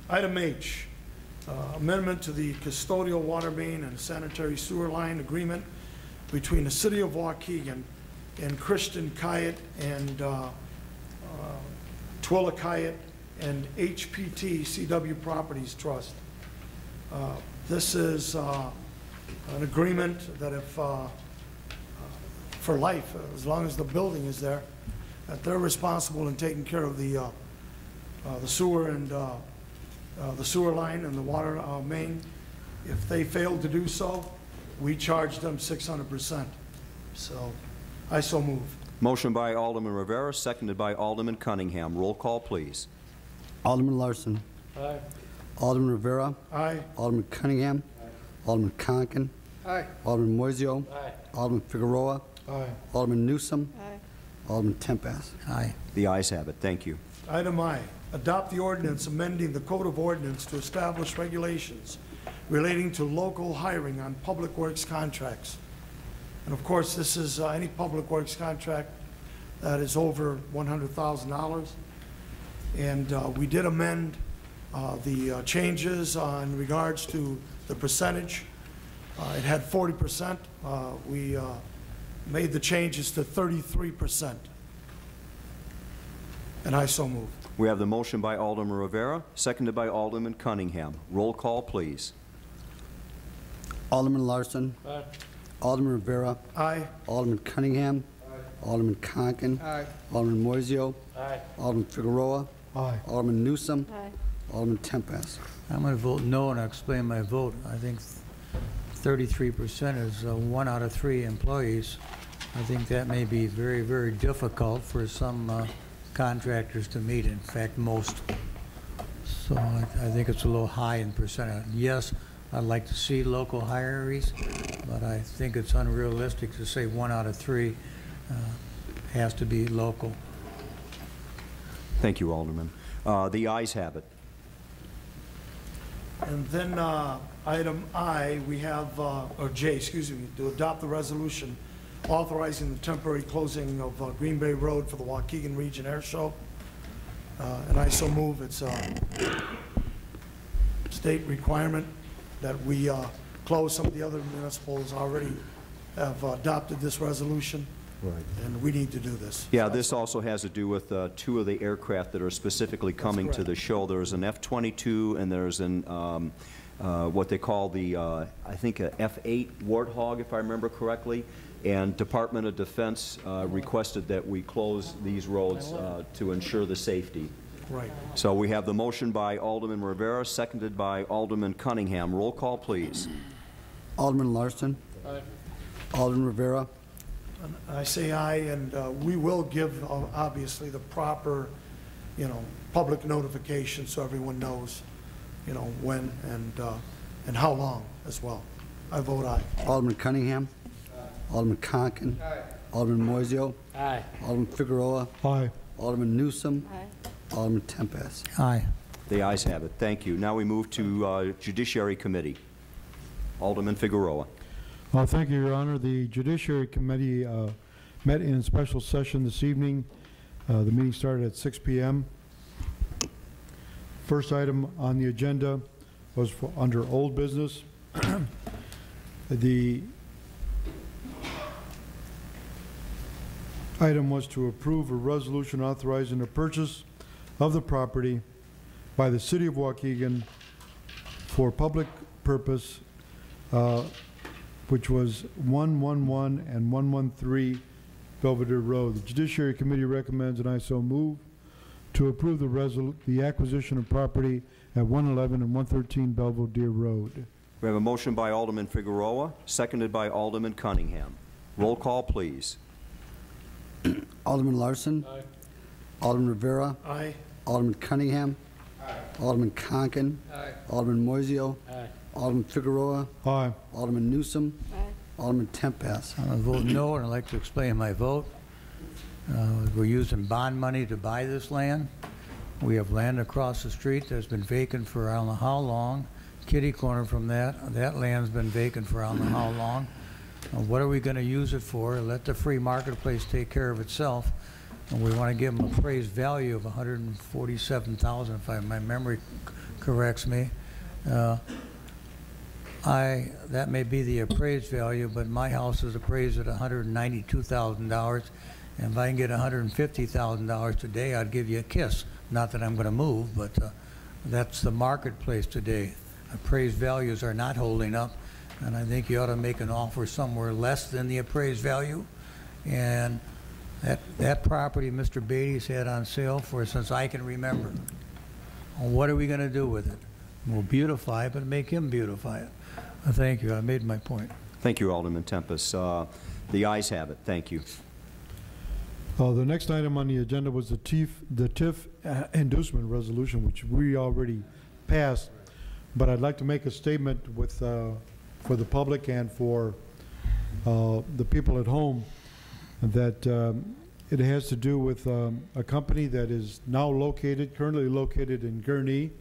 Item H, amendment to the custodial water main and sanitary sewer line agreement between the City of Waukegan and Christian Kyatt and Twilla Kyatt and HPT CW Properties Trust. This is an agreement that if, for life, as long as the building is there, that they're responsible in taking care of the sewer and the sewer line and the water main. If they fail to do so, we charge them 600%. So I so move. Motion by Alderman Rivera, seconded by Alderman Cunningham. Roll call, please. Alderman Larson. Aye. Alderman Rivera. Aye. Alderman Cunningham. Alderman Conken. Aye. Alderman Moiseo. Aye. Alderman Figueroa. Aye. Alderman Newsom. Alderman Tempest. Aye. The ayes have it. Thank you. Item I, adopt the ordinance amending the Code of Ordinance to establish regulations relating to local hiring on public works contracts. And of course, this is any public works contract that is over $100,000. And we did amend the changes in regards to the percentage. It had 40%. We made the changes to 33%. And I so move. We have the motion by Alderman Rivera, seconded by Alderman Cunningham. Roll call, please. Alderman Larson. Aye. Alderman Rivera. Aye. Alderman Cunningham. Alderman Conken. Alderman Moiseo. Aye. Alderman Figueroa. Aye. Alderman Newsom. Alderman Tempest. I'm going to vote no, and I'll explain my vote. I think 33% is 1 out of 3 employees. I think that may be very, very difficult for some contractors to meet, in fact, most. So I think it's a little high in percent. Yes, I'd like to see local hires, but I think it's unrealistic to say 1 out of 3 has to be local. Thank you, Alderman. The ayes have it. And then item I, we have, or J, excuse me, to adopt the resolution authorizing the temporary closing of Green Bay Road for the Waukegan Region Air Show. And I so move. It's a state requirement that we close. Some of the other municipals already have adopted this resolution. Right. And we need to do this. Yeah, this also has to do with 2 of the aircraft that are specifically coming to the show. There's an F-22 and there's an what they call the, I think, a F-8 Warthog, if I remember correctly. And Department of Defense requested that we close these roads to ensure the safety. Right. So we have the motion by Alderman Rivera, seconded by Alderman Cunningham. Roll call, please. Alderman Larson. Aye. Alderman Rivera. I say aye, and we will give, obviously, the proper, public notification so everyone knows, when and how long as well. I vote aye. Alderman Cunningham. Alderman Conken. Alderman Moiseo. Aye. Alderman Figueroa. Aye. Alderman Newsom. Alderman Tempest. Aye. The ayes have it. Thank you. Now we move to Judiciary Committee. Alderman Figueroa. Thank you, Your Honor. The Judiciary Committee met in special session this evening. The meeting started at 6 p.m. First item on the agenda was under old business. The item was to approve a resolution authorizing the purchase of the property by the City of Waukegan for public purpose, which was 111 and 113 Belvedere Road. The Judiciary Committee recommends, and I so move, to approve the acquisition of property at 111 and 113 Belvedere Road. We have a motion by Alderman Figueroa, seconded by Alderman Cunningham. Roll call, please. Alderman Larson. Aye. Alderman Rivera. Aye. Alderman Cunningham. Alderman Conken. Alderman Moiseo. Aye. Alderman Figueroa. Aye. Alderman Newsom. Alderman Tempest. I'm going to vote no, and I'd like to explain my vote. We're using bond money to buy this land. We have land across the street that's been vacant for I don't know how long. Kitty corner from that land's been vacant for I don't know how long. What are we going to use it for? Let the free marketplace take care of itself. and we want to give them appraised value of $147,000, if my memory corrects me. That may be the appraised value, but my house is appraised at $192,000, and if I can get $150,000 today, I'd give you a kiss. Not that I'm going to move, but that's the marketplace today. Appraised values are not holding up, and I think you ought to make an offer somewhere less than the appraised value. And that property Mr. Beatty's had on sale for since I can remember. Well, what are we going to do with it? We'll beautify it, but make him beautify it. Thank you. I made my point. Thank you, Alderman Tempest. The ayes have it. Thank you. The next item on the agenda was the TIF inducement resolution, which we already passed. But I'd like to make a statement with for the public and for the people at home that it has to do with a company that is now currently located in Gurnee,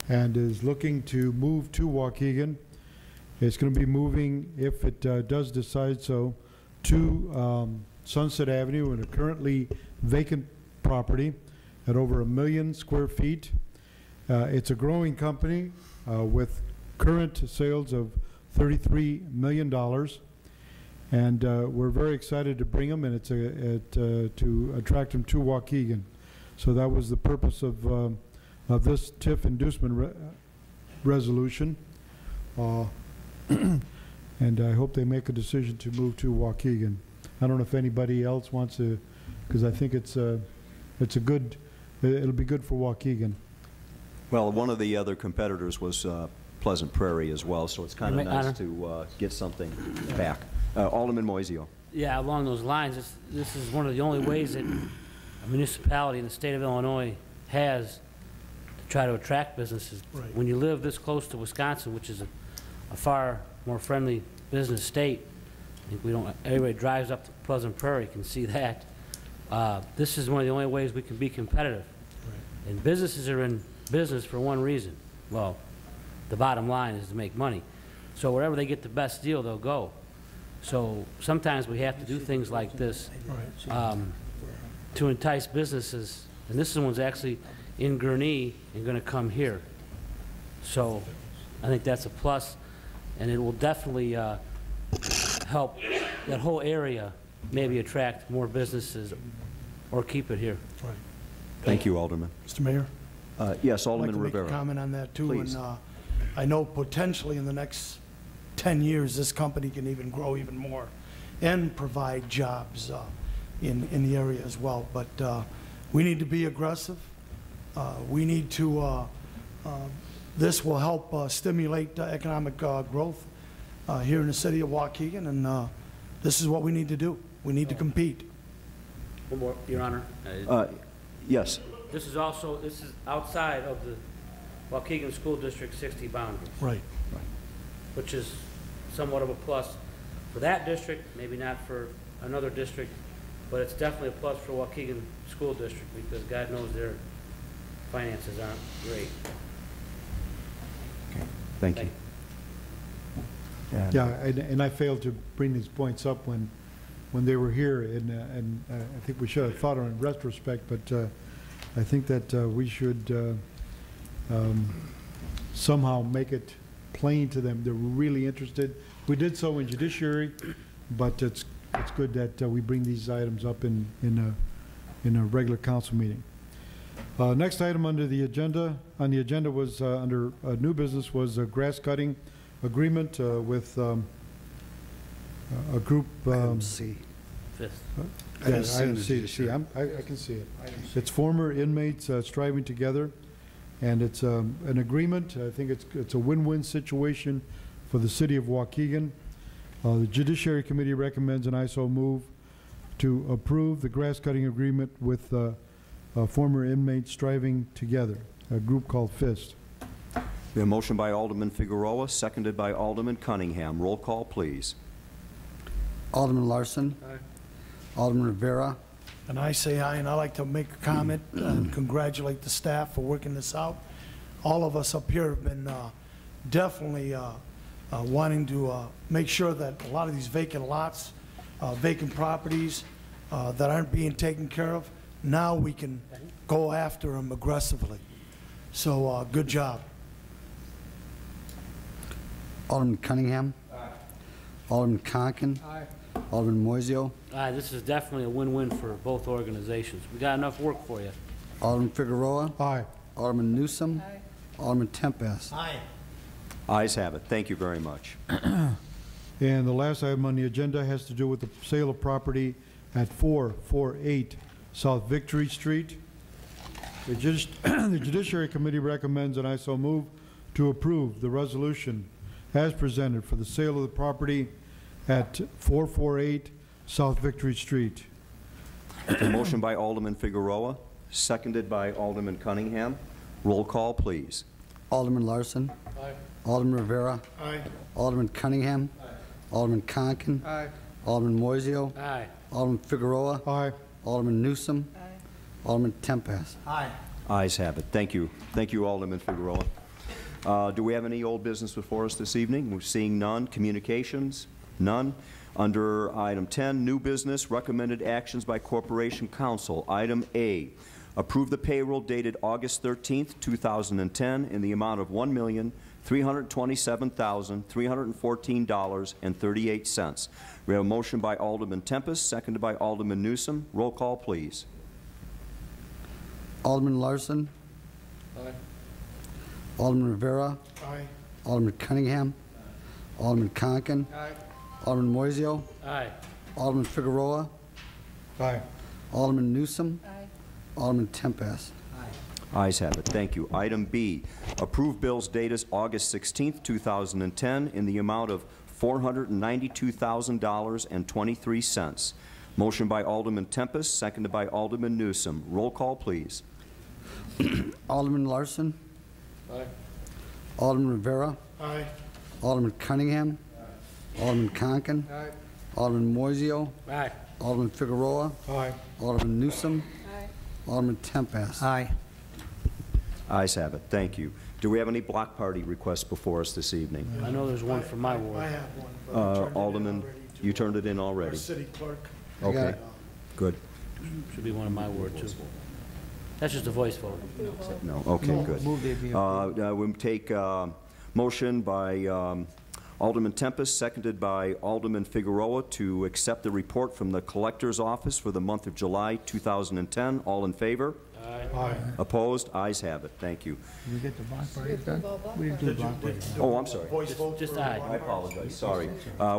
and is looking to move to Waukegan. It's going to be moving, if it does decide so, to Sunset Avenue, in a currently vacant property at over 1 million square feet. It's a growing company with current sales of $33 million. And we're very excited to bring them, and it's to attract them to Waukegan. So that was the purpose of this TIF inducement resolution. And I hope they make a decision to move to Waukegan. I don't know if anybody else wants to, because I think it'll be good for Waukegan. Well, one of the other competitors was Pleasant Prairie as well, so it's kind of nice to get something back. Alderman Moiseo. Yeah, along those lines, this is one of the only ways that a municipality in the state of Illinois has to try to attract businesses. Right. When you live this close to Wisconsin, which is a far more friendly business state, I think everybody drives up to Pleasant Prairie can see that. This is one of the only ways we can be competitive. Right. And businesses are in business for one reason. Well, the bottom line is to make money. So wherever they get the best deal, they'll go. So sometimes we have to do things like this to entice businesses. And this one's actually in Gurnee and going to come here. So I think that's a plus, and it will definitely help that whole area maybe attract more businesses or keep it here. Right. Thank you, Alderman. Mr. Mayor? Yes, Alderman I'd like to Rivera. make a comment on that, too. Please. And I know potentially in the next 10 years, this company can even grow even more and provide jobs in the area as well. But we need to be aggressive. We need to, this will help stimulate economic growth here in the city of Waukegan, and this is what we need to do. We need to compete. One more, Your Honor. Yes. This is outside of the Waukegan School District 60 boundaries. Right. Which is somewhat of a plus for that district, maybe not for another district, but it's definitely a plus for Waukegan School District because God knows their finances aren't great. Okay. Thank you. Yeah, and I failed to bring these points up when they were here, and I think we should have thought on it in retrospect, but I think that we should somehow make it plain to them they're really interested. We did so in judiciary, but it's good that we bring these items up in a regular council meeting. Next item on the agenda was under new business was a grass cutting agreement with a group. C. Fifth. Item C. I can see it. It's former inmates striving together, and it's an agreement. I think it's a win-win situation for the city of Waukegan. The Judiciary Committee recommends, and I so move, to approve the grass cutting agreement with former inmates striving together, a group called FIST. We have a motion by Alderman Figueroa, seconded by Alderman Cunningham. Roll call, please. Alderman Larson. Aye. Alderman Rivera. And I say aye, and I'd like to make a comment and congratulate the staff for working this out. All of us up here have been definitely wanting to make sure that a lot of these vacant lots, vacant properties that aren't being taken care of. Now we can go after them aggressively. So good job. Alderman Cunningham. Alderman Conken. Alderman Moiseo. This is definitely a win-win for both organizations. We got enough work for you. Alderman Figueroa. Aye. Alderman Newsom. Alderman Tempest. Aye. Ayes have it. Thank you very much. And the last item on the agenda has to do with the sale of property at 448 South Victory Street. The Judiciary Committee recommends, and I so move, to approve the resolution as presented for the sale of the property at 448 South Victory Street. A motion by Alderman Figueroa, seconded by Alderman Cunningham. Roll call, please. Alderman Larson. Aye. Alderman Rivera. Aye. Alderman Cunningham. Alderman Conken. Aye. Alderman Moiseo. Aye. Alderman Figueroa. Aye. Alderman Newsom. Alderman Tempest. Aye. Ayes have it. Thank you. Thank you, Alderman Figueroa. Do we have any old business before us this evening? We're seeing none. Communications? None. Under item 10, new business, recommended actions by Corporation Council. Item A, approve the payroll dated August 13th, 2010 in the amount of $1,327,314.38. We have a motion by Alderman Tempest, seconded by Alderman Newsom. Roll call, please. Alderman Larson. Aye. Alderman Rivera. Aye. Alderman Cunningham. Alderman Conken. Aye. Alderman Moiseo. Aye. Alderman Figueroa. Aye. Alderman Newsom. Alderman Tempest. Ayes have it. Thank you. Item B, approve bills dated August 16th, 2010 in the amount of $492,000.23. Motion by Alderman Tempest, seconded by Alderman Newsom. Roll call, please. Alderman Larson. Aye. Alderman Rivera. Aye. Alderman Cunningham. Alderman Conken. Aye. Alderman Moiseo. Aye. Alderman Figueroa. Aye. Alderman Newsom. Alderman Tempest. Aye. Ayes have it. Thank you. Do we have any block party requests before us this evening? I know there's one from my I ward. have one. but I turned it in Alderman, already to, you turned it in our already. city clerk. Okay, good. Should be one of my ward, too. That's just a voice vote. No, okay, good. Move the be We'll take motion by Alderman Tempest, seconded by Alderman Figueroa, to accept the report from the Collector's Office for the month of July 2010. All in favor? Aye. Opposed? Ayes have it. Thank you. we get the block party done? We didn't do the block party. Oh, I'm sorry. Voice vote. Just for aye. I apologize. Sorry.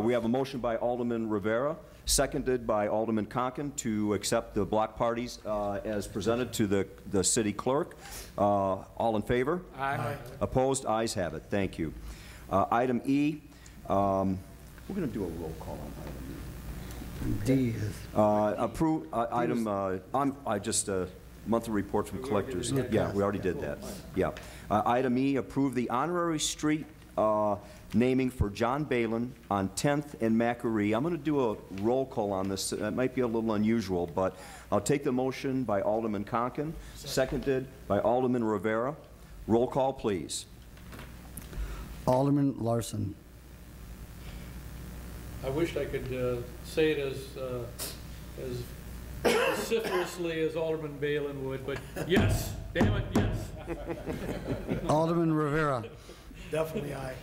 We have a motion by Alderman Rivera, seconded by Alderman Conken, to accept the block parties as presented to the city clerk. All in favor? Aye. Opposed? Ayes have it. Thank you. Item E, we're going to do a roll call on item E. D is. Approve item, monthly report from collectors. Yeah, we already did that. Yeah. Item E, approve the honorary street naming for John Balin on 10th and Macquarie. I'm going to do a roll call on this. It might be a little unusual, but I'll take the motion by Alderman Conken, seconded by Alderman Rivera. Roll call, please. Alderman Larson. I wished I could say it as vociferously as Alderman Balin would, but yes, damn it, yes. Alderman Rivera. Definitely aye.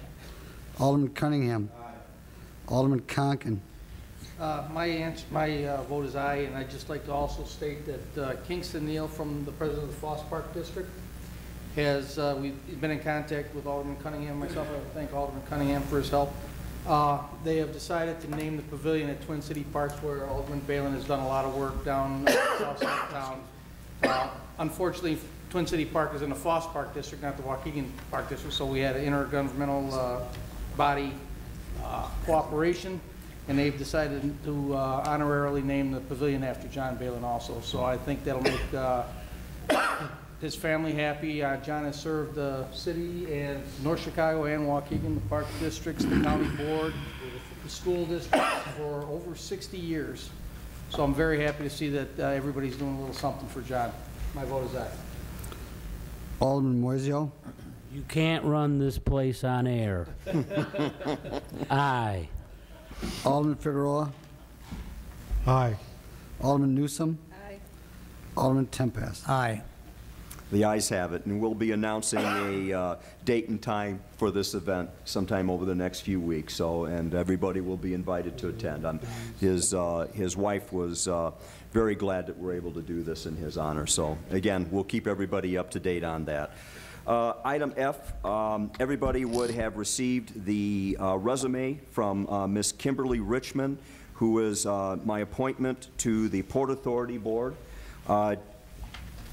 Alderman Cunningham. Alderman Conken. My vote is aye, and I'd just like to also state that Kingston Neal from the president of the Foss Park District has, we've been in contact with Alderman Cunningham. Myself, I want to thank Alderman Cunningham for his help. They have decided to name the pavilion at Twin City Parks, where Alderman Balin has done a lot of work down south side of town. Unfortunately, Twin City Park is in the Foss Park District, not the Waukegan Park District, so we had an intergovernmental body cooperation, and they've decided to honorarily name the pavilion after John Balin also. So I think that'll make his family happy. John has served the city and North Chicago and Waukegan, the park districts, the county board, the school districts for over 60 years. So I'm very happy to see that everybody's doing a little something for John. My vote is aye. Alderman Moiseo. You can't run this place on air. Aye. Alderman Figueroa. Aye. Alderman Newsom. Aye. Alderman Tempest. Aye. The ayes have it, and we'll be announcing a date and time for this event sometime over the next few weeks. So, and everybody will be invited to attend. His wife was very glad that we're able to do this in his honor. So, again, we'll keep everybody up to date on that. Item F, everybody would have received the resume from Ms. Kimberly Richmond, who is my appointment to the Port Authority Board.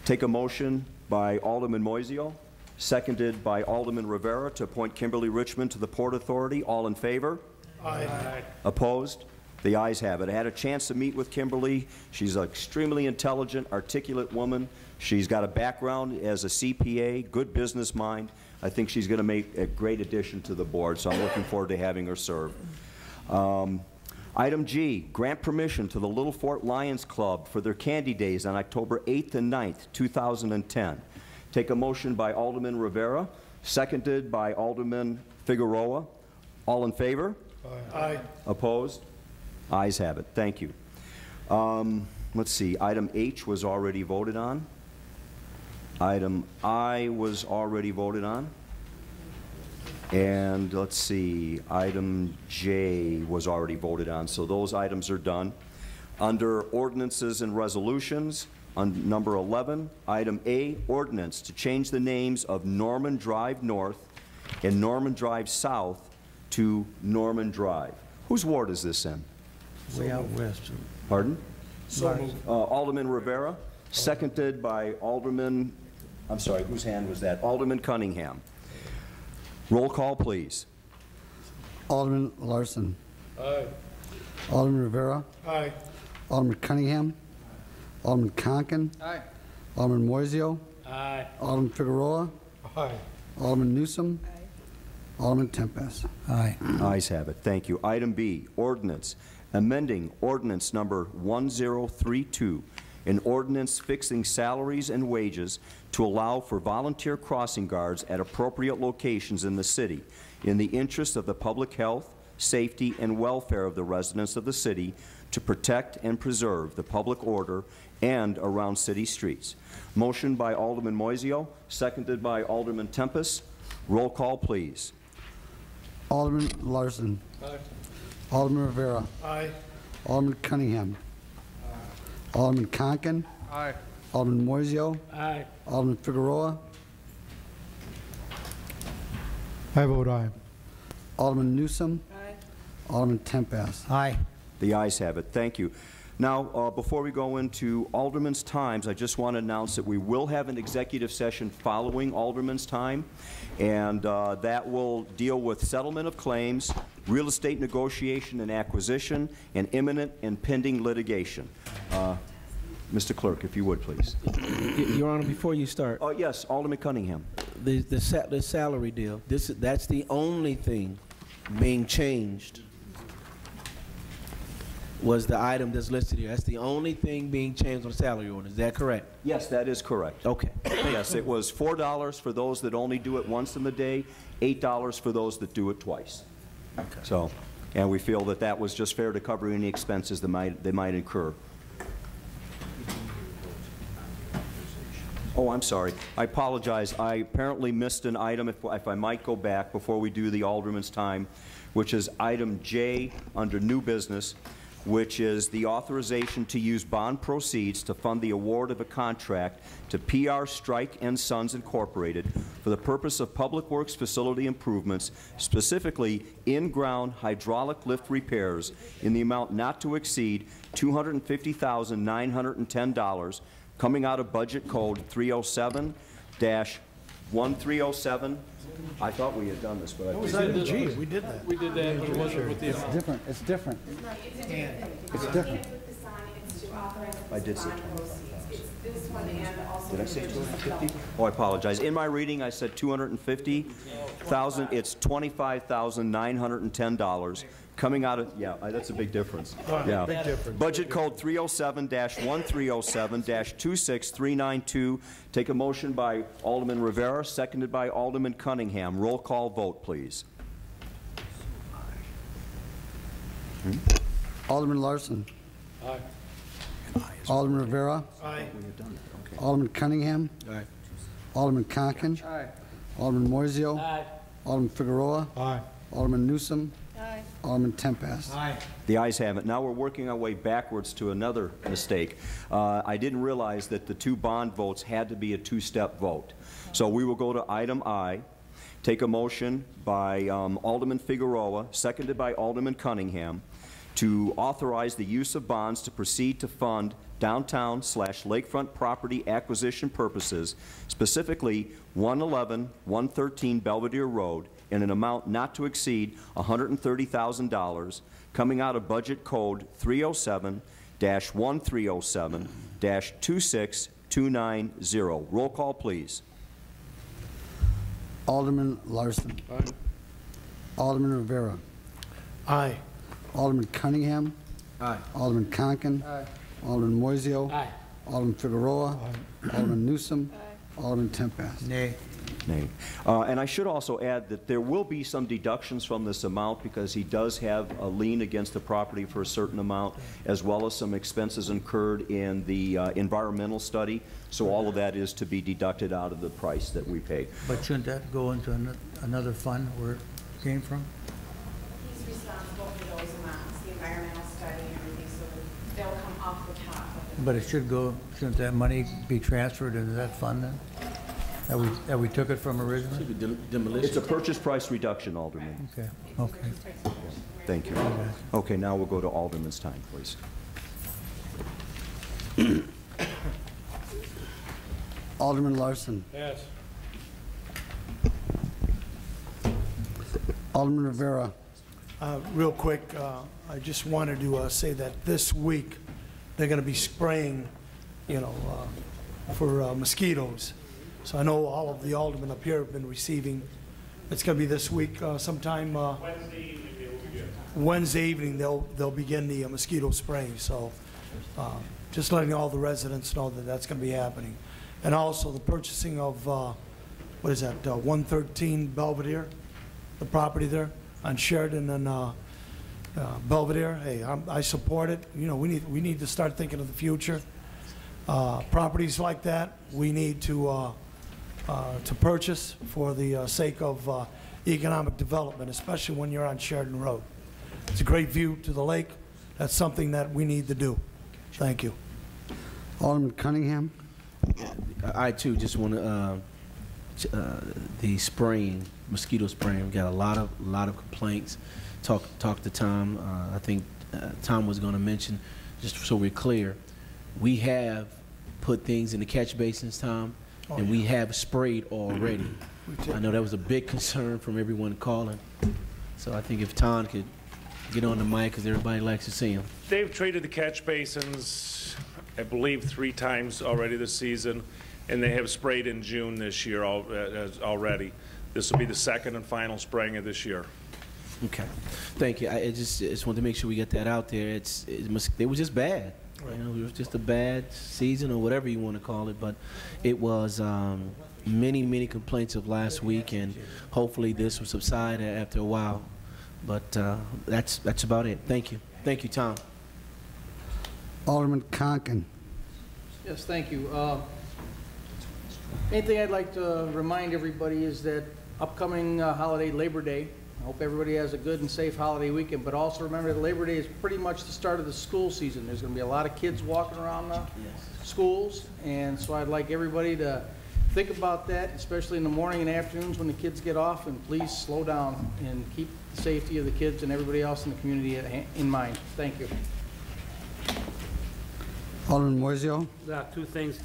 Take a motion by Alderman Moiseo, seconded by Alderman Rivera, to appoint Kimberly Richmond to the Port Authority. All in favor? Aye. Opposed? The ayes have it. I had a chance to meet with Kimberly. She's an extremely intelligent, articulate woman. She's got a background as a CPA, good business mind. I think she's going to make a great addition to the board, so I'm looking forward to having her serve. Item G, grant permission to the Little Fort Lions Club for their Candy Days on October 8th and 9th, 2010. Take a motion by Alderman Rivera, seconded by Alderman Figueroa. All in favor? Aye. Opposed? Ayes have it. Thank you. Let's see. Item H was already voted on. Item I was already voted on. And let's see, item J was already voted on, so those items are done. Under ordinances and resolutions, on number 11, item A, ordinance to change the names of Norman Drive North and Norman Drive South to Norman Drive. Whose ward is this in? Way out west. Pardon? So moved. Alderman Rivera, seconded by Alderman, I'm sorry, whose hand was that? Alderman Cunningham. Roll call, please. Alderman Larson. Aye. Alderman Rivera. Aye. Alderman Cunningham. Alderman Conken. Aye. Alderman Moiseo. Aye. Alderman Figueroa. Aye. Alderman Newsom. Alderman Tempest. Aye. Ayes have it. Thank you. Item B, ordinance, amending ordinance number 1032, an ordinance fixing salaries and wages to allow for volunteer crossing guards at appropriate locations in the city in the interest of the public health, safety, and welfare of the residents of the city to protect and preserve the public order and around city streets. Motion by Alderman Moiseo, seconded by Alderman Tempest. Roll call, please. Alderman Larson. Aye. Alderman Rivera. Aye. Alderman Cunningham. Alderman Conken. Aye. Alderman Moiseo. Aye. Alderman Figueroa. I vote aye. Alderman Newsom. Alderman Tempest. Aye. The ayes have it. Thank you. Now, before we go into Alderman's times, I just want to announce that we will have an executive session following Alderman's time, and that will deal with settlement of claims, real estate negotiation and acquisition, and imminent and pending litigation. Mr. Clerk, if you would, please. Your Honor, before you start, Yes, Alderman Cunningham. the salary deal, that's the only thing being changed was the item that's listed here. That's the only thing being changed on the salary order. Is that correct? Yes, that is correct. Okay. Yes, it was $4 for those that only do it once in the day, $8 for those that do it twice. Okay. So, and we feel that that was just fair to cover any expenses that they might incur. Oh, I'm sorry. I apologize. I apparently missed an item, if I might go back before we do the Alderman's time, which is item J under new business, which is the authorization to use bond proceeds to fund the award of a contract to PR Strike and Sons Incorporated for the purpose of public works facility improvements, specifically in-ground hydraulic lift repairs in the amount not to exceed $250,910, coming out of budget code 307-1307. I thought we had done this, but That was item G. We did that. We did that, but it wasn't with the It's amount. different. It's different. It's different. I did say It's this one and also. Did I say 250? Oh, I apologize. In my reading, I said 250,000. It's $25,910 coming out of, yeah, that's a big difference. Yeah. Big difference. Budget code 307-1307-26392. Take a motion by Alderman Rivera, seconded by Alderman Cunningham. Roll call vote, please. Alderman Larson. Aye. Alderman Rivera. Aye. Alderman Cunningham. Aye. Alderman Conken. Aye. Alderman Moiseo. Aye. Alderman Figueroa. Aye. Alderman Newsom. Aye. Alderman Tempest. Aye. The ayes have it. Now we're working our way backwards to another mistake. I didn't realize that the two bond votes had to be a two-step vote. So we will go to item I, take a motion by Alderman Figueroa, seconded by Alderman Cunningham, to authorize the use of bonds to proceed to fund downtown/lakefront property acquisition purposes, specifically 111, 113 Belvedere Road, in an amount not to exceed $130,000, coming out of Budget Code 307-1307-26290. Roll call, please. Alderman Larson. Alderman Rivera. Aye. Alderman Cunningham. Aye. Alderman Conken. Alderman Moiseo. Aye. Alderman Figueroa. Alderman Newsom. Alderman Tempest. Nay. Nay. And I should also add that there will be some deductions from this amount because he does have a lien against the property for a certain amount, as well as some expenses incurred in the environmental study. So all of that is to be deducted out of the price that we pay. But shouldn't that go into another fund where it came from? He's responsible for those amounts, the environmental study and everything, so they'll come off the top of it. But it should go, shouldn't that money be transferred into that fund then? That we took it from originally? Should be demolition. It's a purchase price reduction, Alderman. Okay, okay. Thank you. Okay, now we'll go to Alderman's time, please. Alderman Larson. Yes. Alderman Rivera. Real quick, I just wanted to say that this week, they're going to be spraying, for mosquitoes. So I know all of the aldermen up here have been receiving, it's going to be this week sometime. Wednesday evening they'll begin the mosquito spraying. So just letting all the residents know that that's going to be happening. And also the purchasing of, 113 Belvedere, the property there on Sheridan and Belvedere. Hey, I support it. We need to start thinking of the future. Properties like that we need to purchase for the sake of economic development, especially when you're on Sheridan Road. It's a great view to the lake. That's something that we need to do. Thank you. Alderman Cunningham. I too just want to the spraying, mosquito spraying. We got a lot of complaints. Talk to Tom. I think Tom was going to mention, just so we're clear, we have put things in the catch basins, Tom, and we have sprayed already. I know that was a big concern from everyone calling. So I think if Tom could get on the mic, because everybody likes to see him. They've treated the catch basins, I believe, 3 times already this season, and they have sprayed in June this year already. This will be the second and final spraying of this year. Okay, thank you. I just wanted to make sure we get that out there. It was just bad. Right. It was just a bad season or whatever you want to call it, but it was many complaints of last week, and hopefully this will subside after a while. But that's about it. Thank you. Thank you, Tom. Alderman Conken. Yes, thank you. Main thing I'd like to remind everybody is that upcoming holiday, Labor Day. I hope everybody has a good and safe holiday weekend, but also remember that Labor Day is pretty much the start of the school season. There's going to be a lot of kids walking around the schools, and so I'd like everybody to think about that, especially in the morning and afternoons when the kids get off, and please slow down and keep the safety of the kids and everybody else in the community in mind. Thank you. Alderman Moiseo. 2 things.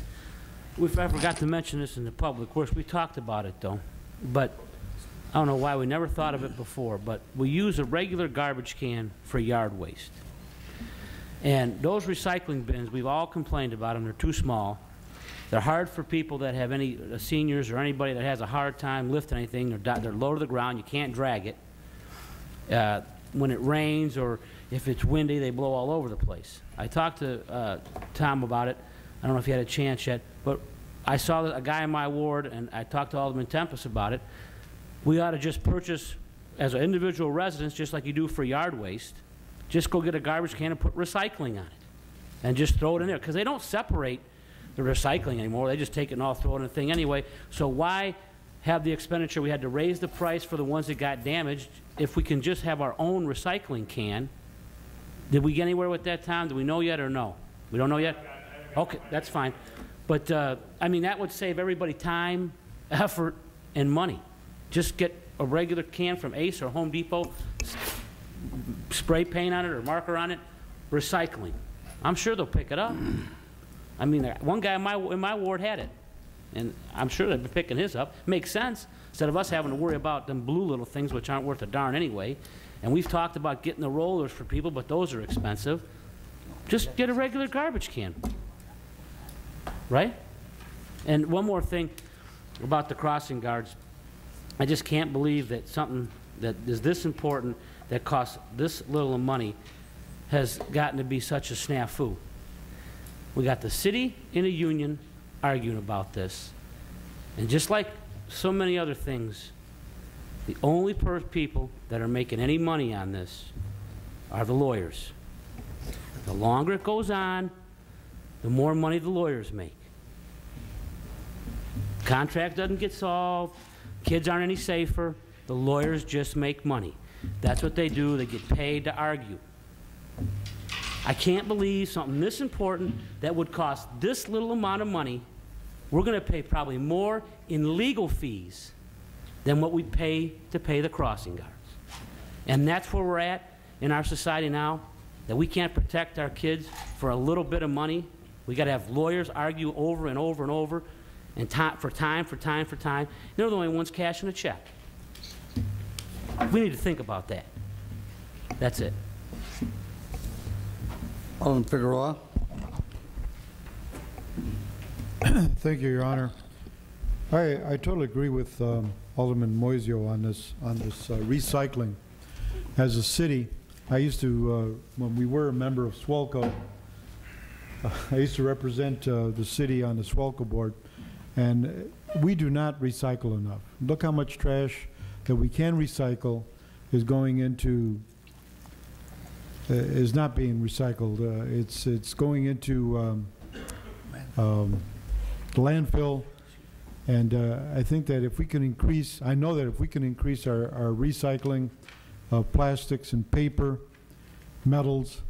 I forgot to mention this in the public. Of course, we talked about it, though. But I don't know why we never thought of it before, but we use a regular garbage can for yard waste. And those recycling bins, we've all complained about them. They're too small. They're hard for people that have any seniors or anybody that has a hard time lifting anything. They're low to the ground. You can't drag it. When it rains or if it's windy, they blow all over the place. I talked to Tom about it. I don't know if you had a chance yet, but I saw a guy in my ward, and I talked to Alderman Tempest about it. We ought to just purchase, as an individual residence, just like you do for yard waste, just go get a garbage can and put recycling on it. and just throw it in there, because they don't separate the recycling anymore. They just take it and all throw it in a thing anyway. So why have the expenditure? We had to raise the price for the ones that got damaged if we can just have our own recycling can. Did we get anywhere with that, Tom? Do we know yet or no? We don't know yet? Okay, that's fine. But, I mean, that would save everybody time, effort, and money. Just get a regular can from Ace or Home Depot, spray paint on it or marker on it, recycling. I'm sure they'll pick it up. I mean, one guy in my ward had it, and I'm sure they've been picking his up. Makes sense, instead of us having to worry about them blue little things, which aren't worth a darn anyway. And we've talked about getting the rollers for people, but those are expensive. Just get a regular garbage can, right? And one more thing about the crossing guards. I just can't believe that something that is this important, that costs this little money, has gotten to be such a snafu. We got the city and a union arguing about this. And just like so many other things, the only people that are making any money on this are the lawyers. The longer it goes on, the more money the lawyers make. Contract doesn't get solved, kids aren't any safer, the lawyers just make money. That's what they do, they get paid to argue. I can't believe something this important that would cost this little amount of money, we're going to pay probably more in legal fees than what we pay to pay the crossing guards. And that's where we're at in our society now, that we can't protect our kids for a little bit of money. We got to have lawyers argue over and over and over, and for time. They're the only ones cashing a check. We need to think about that. That's it. Alderman Figueroa. Thank you, Your Honor. I totally agree with Alderman Moisio on this recycling. As a city, I used to, when we were a member of SWALCO, I used to represent the city on the SWALCO board, and we do not recycle enough. Look how much trash that we can recycle is going into, is not being recycled. It's going into landfill, and I think that if we can increase, I know that if we can increase our recycling of plastics and paper, metals,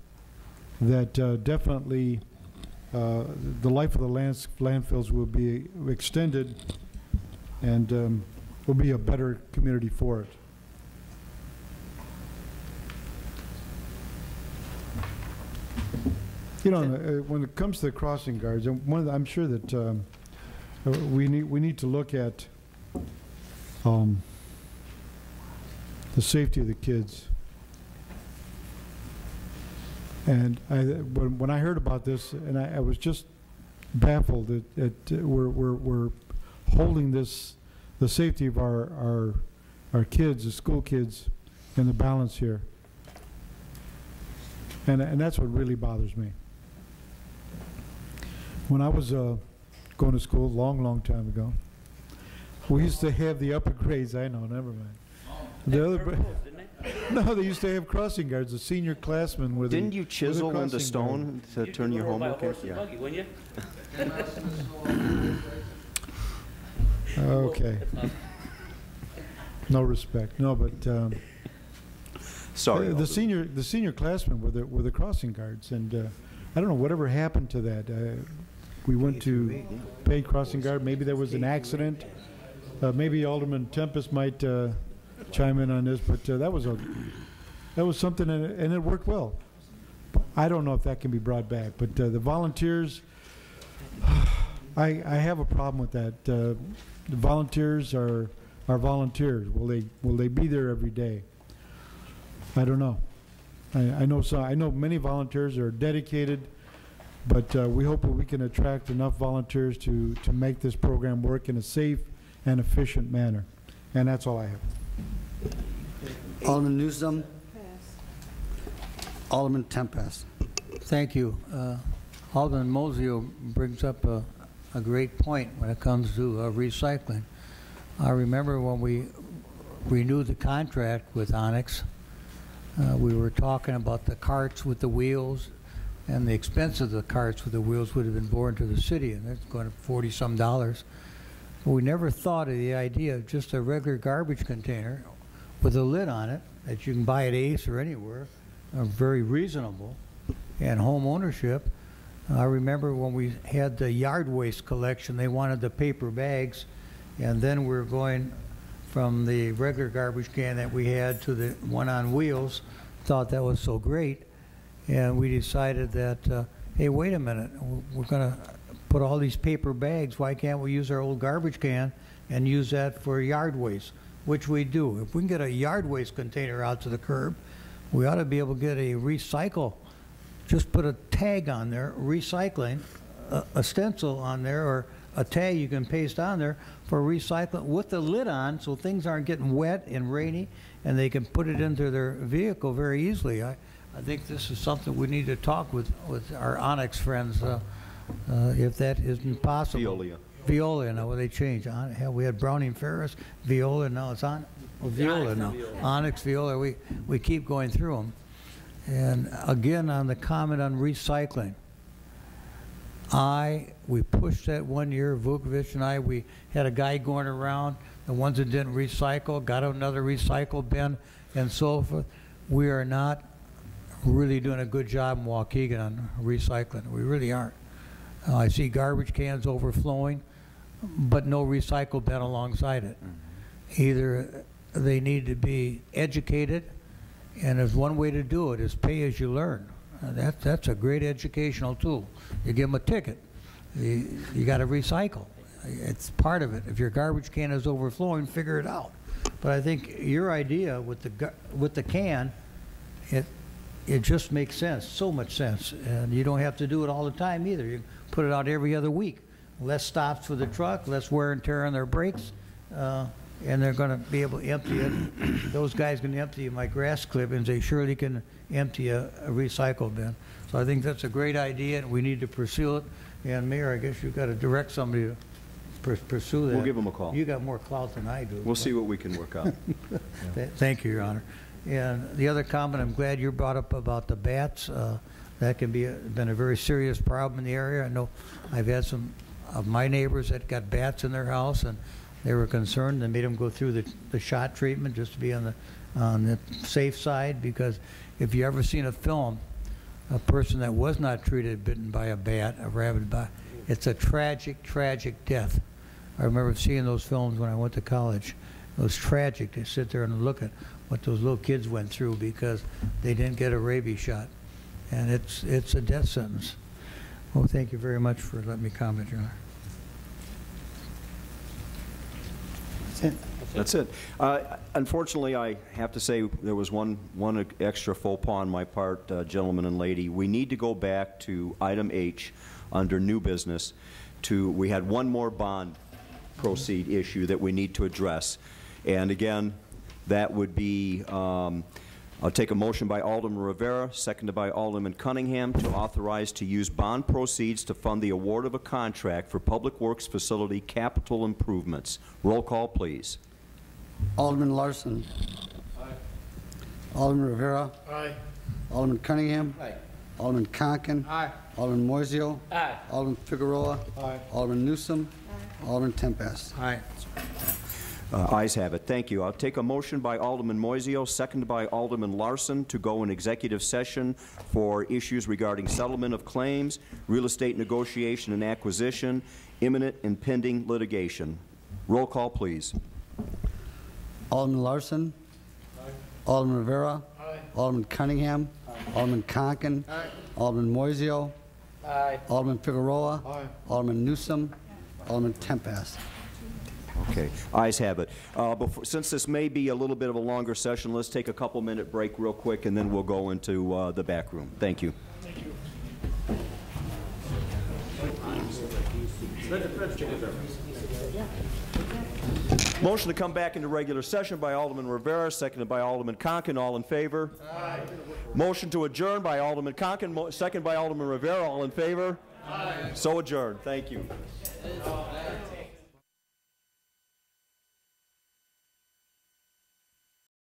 that definitely the life of the landfills will be extended, and will be a better community for it. You know, when it comes to the crossing guards, and I'm sure that we need to look at the safety of the kids. And when I heard about this, and I was just baffled that we're holding the safety of our kids, the school kids, in the balance here. And that's what really bothers me. When I was going to school a long time ago, we used to have the upper grades. I know, never mind. The other, no, they used to have crossing guards, the senior classmen with. Didn't you chisel into stone to turn your homework in? Yeah. Buggy, wouldn't you? Okay. No respect. No, but sorry. The senior classmen were the crossing guards, and I don't know whatever happened to that. We went to paid crossing guard. Maybe there was an accident. Maybe Alderman Tempest might chime in on this, but that was something, and it worked well. I don't know if that can be brought back, but the volunteers, I have a problem with that. The volunteers are volunteers. Will they be there every day? I don't know. I know many volunteers are dedicated, but we hope that we can attract enough volunteers to make this program work in a safe and efficient manner. And that's all I have. Alderman Newsom. Alderman Tempest. Thank you. Alderman Mosio brings up a great point when it comes to recycling. I remember when we renewed the contract with Onyx, we were talking about the carts with the wheels. and the expense of the carts with the wheels would have been borne to the city, and that's going to $40-some. But we never thought of the idea of just a regular garbage container with a lid on it that you can buy at Ace or anywhere, very reasonable, and home ownership. I remember when we had the yard waste collection, they wanted the paper bags, and then we're going from the regular garbage can that we had to the one on wheels. Thought that was so great, and we decided that, hey, wait a minute, we're going to put all these paper bags. Why can't we use our old garbage can and use that for yard waste, which we do. If we can get a yard waste container out to the curb, we ought to be able to get a recycle. Just put a tag on there, recycling, a stencil on there, or a tag you can paste on there for recycling with the lid on, so things aren't getting wet and rainy, and they can put it into their vehicle very easily. I think this is something we need to talk with our Onyx friends, if that isn't possible. Veolia. Veolia, now they changed. Hell, we had Browning Ferris, Veolia, now it's Veolia now. Onyx, Veolia, we keep going through them. And again, on the comment on recycling, we pushed that one year, Vukovic and I, we had a guy going around, the ones that didn't recycle, got another recycle bin, and so forth. We are not really doing a good job in Waukegan on recycling. We really aren't. I see garbage cans overflowing, but no recycle bin alongside it. Either they need to be educated, and there's one way to do it is pay as you learn. That's a great educational tool. You give them a ticket. You got to recycle. It's part of it. If your garbage can is overflowing, figure it out. But I think your idea with the can, it just makes sense, so much sense. And you don't have to do it all the time either. You put it out every other week. Less stops for the truck, less wear and tear on their brakes, and they're going to be able to empty it. Those guys can empty my grass clippings. They surely can empty a recycle bin. So I think that's a great idea, and we need to pursue it. And Mayor, I guess you've got to direct somebody to pursue that. We'll give them a call. You got more clout than I do. We'll see what we can work out. Thank you, Your Honor. And the other comment, I'm glad you brought up about the bats. That can been a very serious problem in the area. I know I've had some of my neighbors that got bats in their house, and they were concerned. They made them go through the shot treatment just to be on the safe side, because if you ever seen a film, a person that was not treated bitten by a bat, a rabid bat, it's a tragic, tragic death. I remember seeing those films when I went to college. It was tragic to sit there and look at what those little kids went through because they didn't get a rabies shot. And it's a death sentence. Well, thank you very much for letting me comment, Your Honor. That's it. Unfortunately, I have to say there was one extra faux pas on my part, gentlemen and lady. We need to go back to item H under new business. We had one more bond proceed issue that we need to address. And again, that would be, I'll take a motion by Alderman Rivera, seconded by Alderman Cunningham, to authorize to use bond proceeds to fund the award of a contract for Public Works Facility capital improvements. Roll call, please. Alderman Larson. Aye. Alderman Rivera. Aye. Alderman Cunningham. Aye. Alderman Conken. Aye. Alderman Moiseo. Aye. Alderman Figueroa. Aye. Alderman Newsom. Alderman Tempest. Aye. Ayes have it. Thank you. I'll take a motion by Alderman Moiseo, seconded by Alderman Larson, to go in executive session for issues regarding settlement of claims, real estate negotiation and acquisition, imminent and pending litigation. Roll call, please. Alderman Larson. Aye. Alderman Rivera. Aye. Alderman Cunningham. Alderman Conken. Aye. Alderman Moiseo. Aye. Alderman Figueroa. Aye. Alderman Newsom. Alderman Tempest. Okay, ayes have it. Since this may be a little bit of a longer session, let's take a couple-minute break real quick, and then we'll go into the back room. Thank you. Thank you. Motion to come back into regular session by Alderman Rivera, seconded by Alderman Conken. All in favor? Aye. Motion to adjourn by Alderman Conken, seconded by Alderman Rivera. All in favor? Aye. So adjourned. Thank you.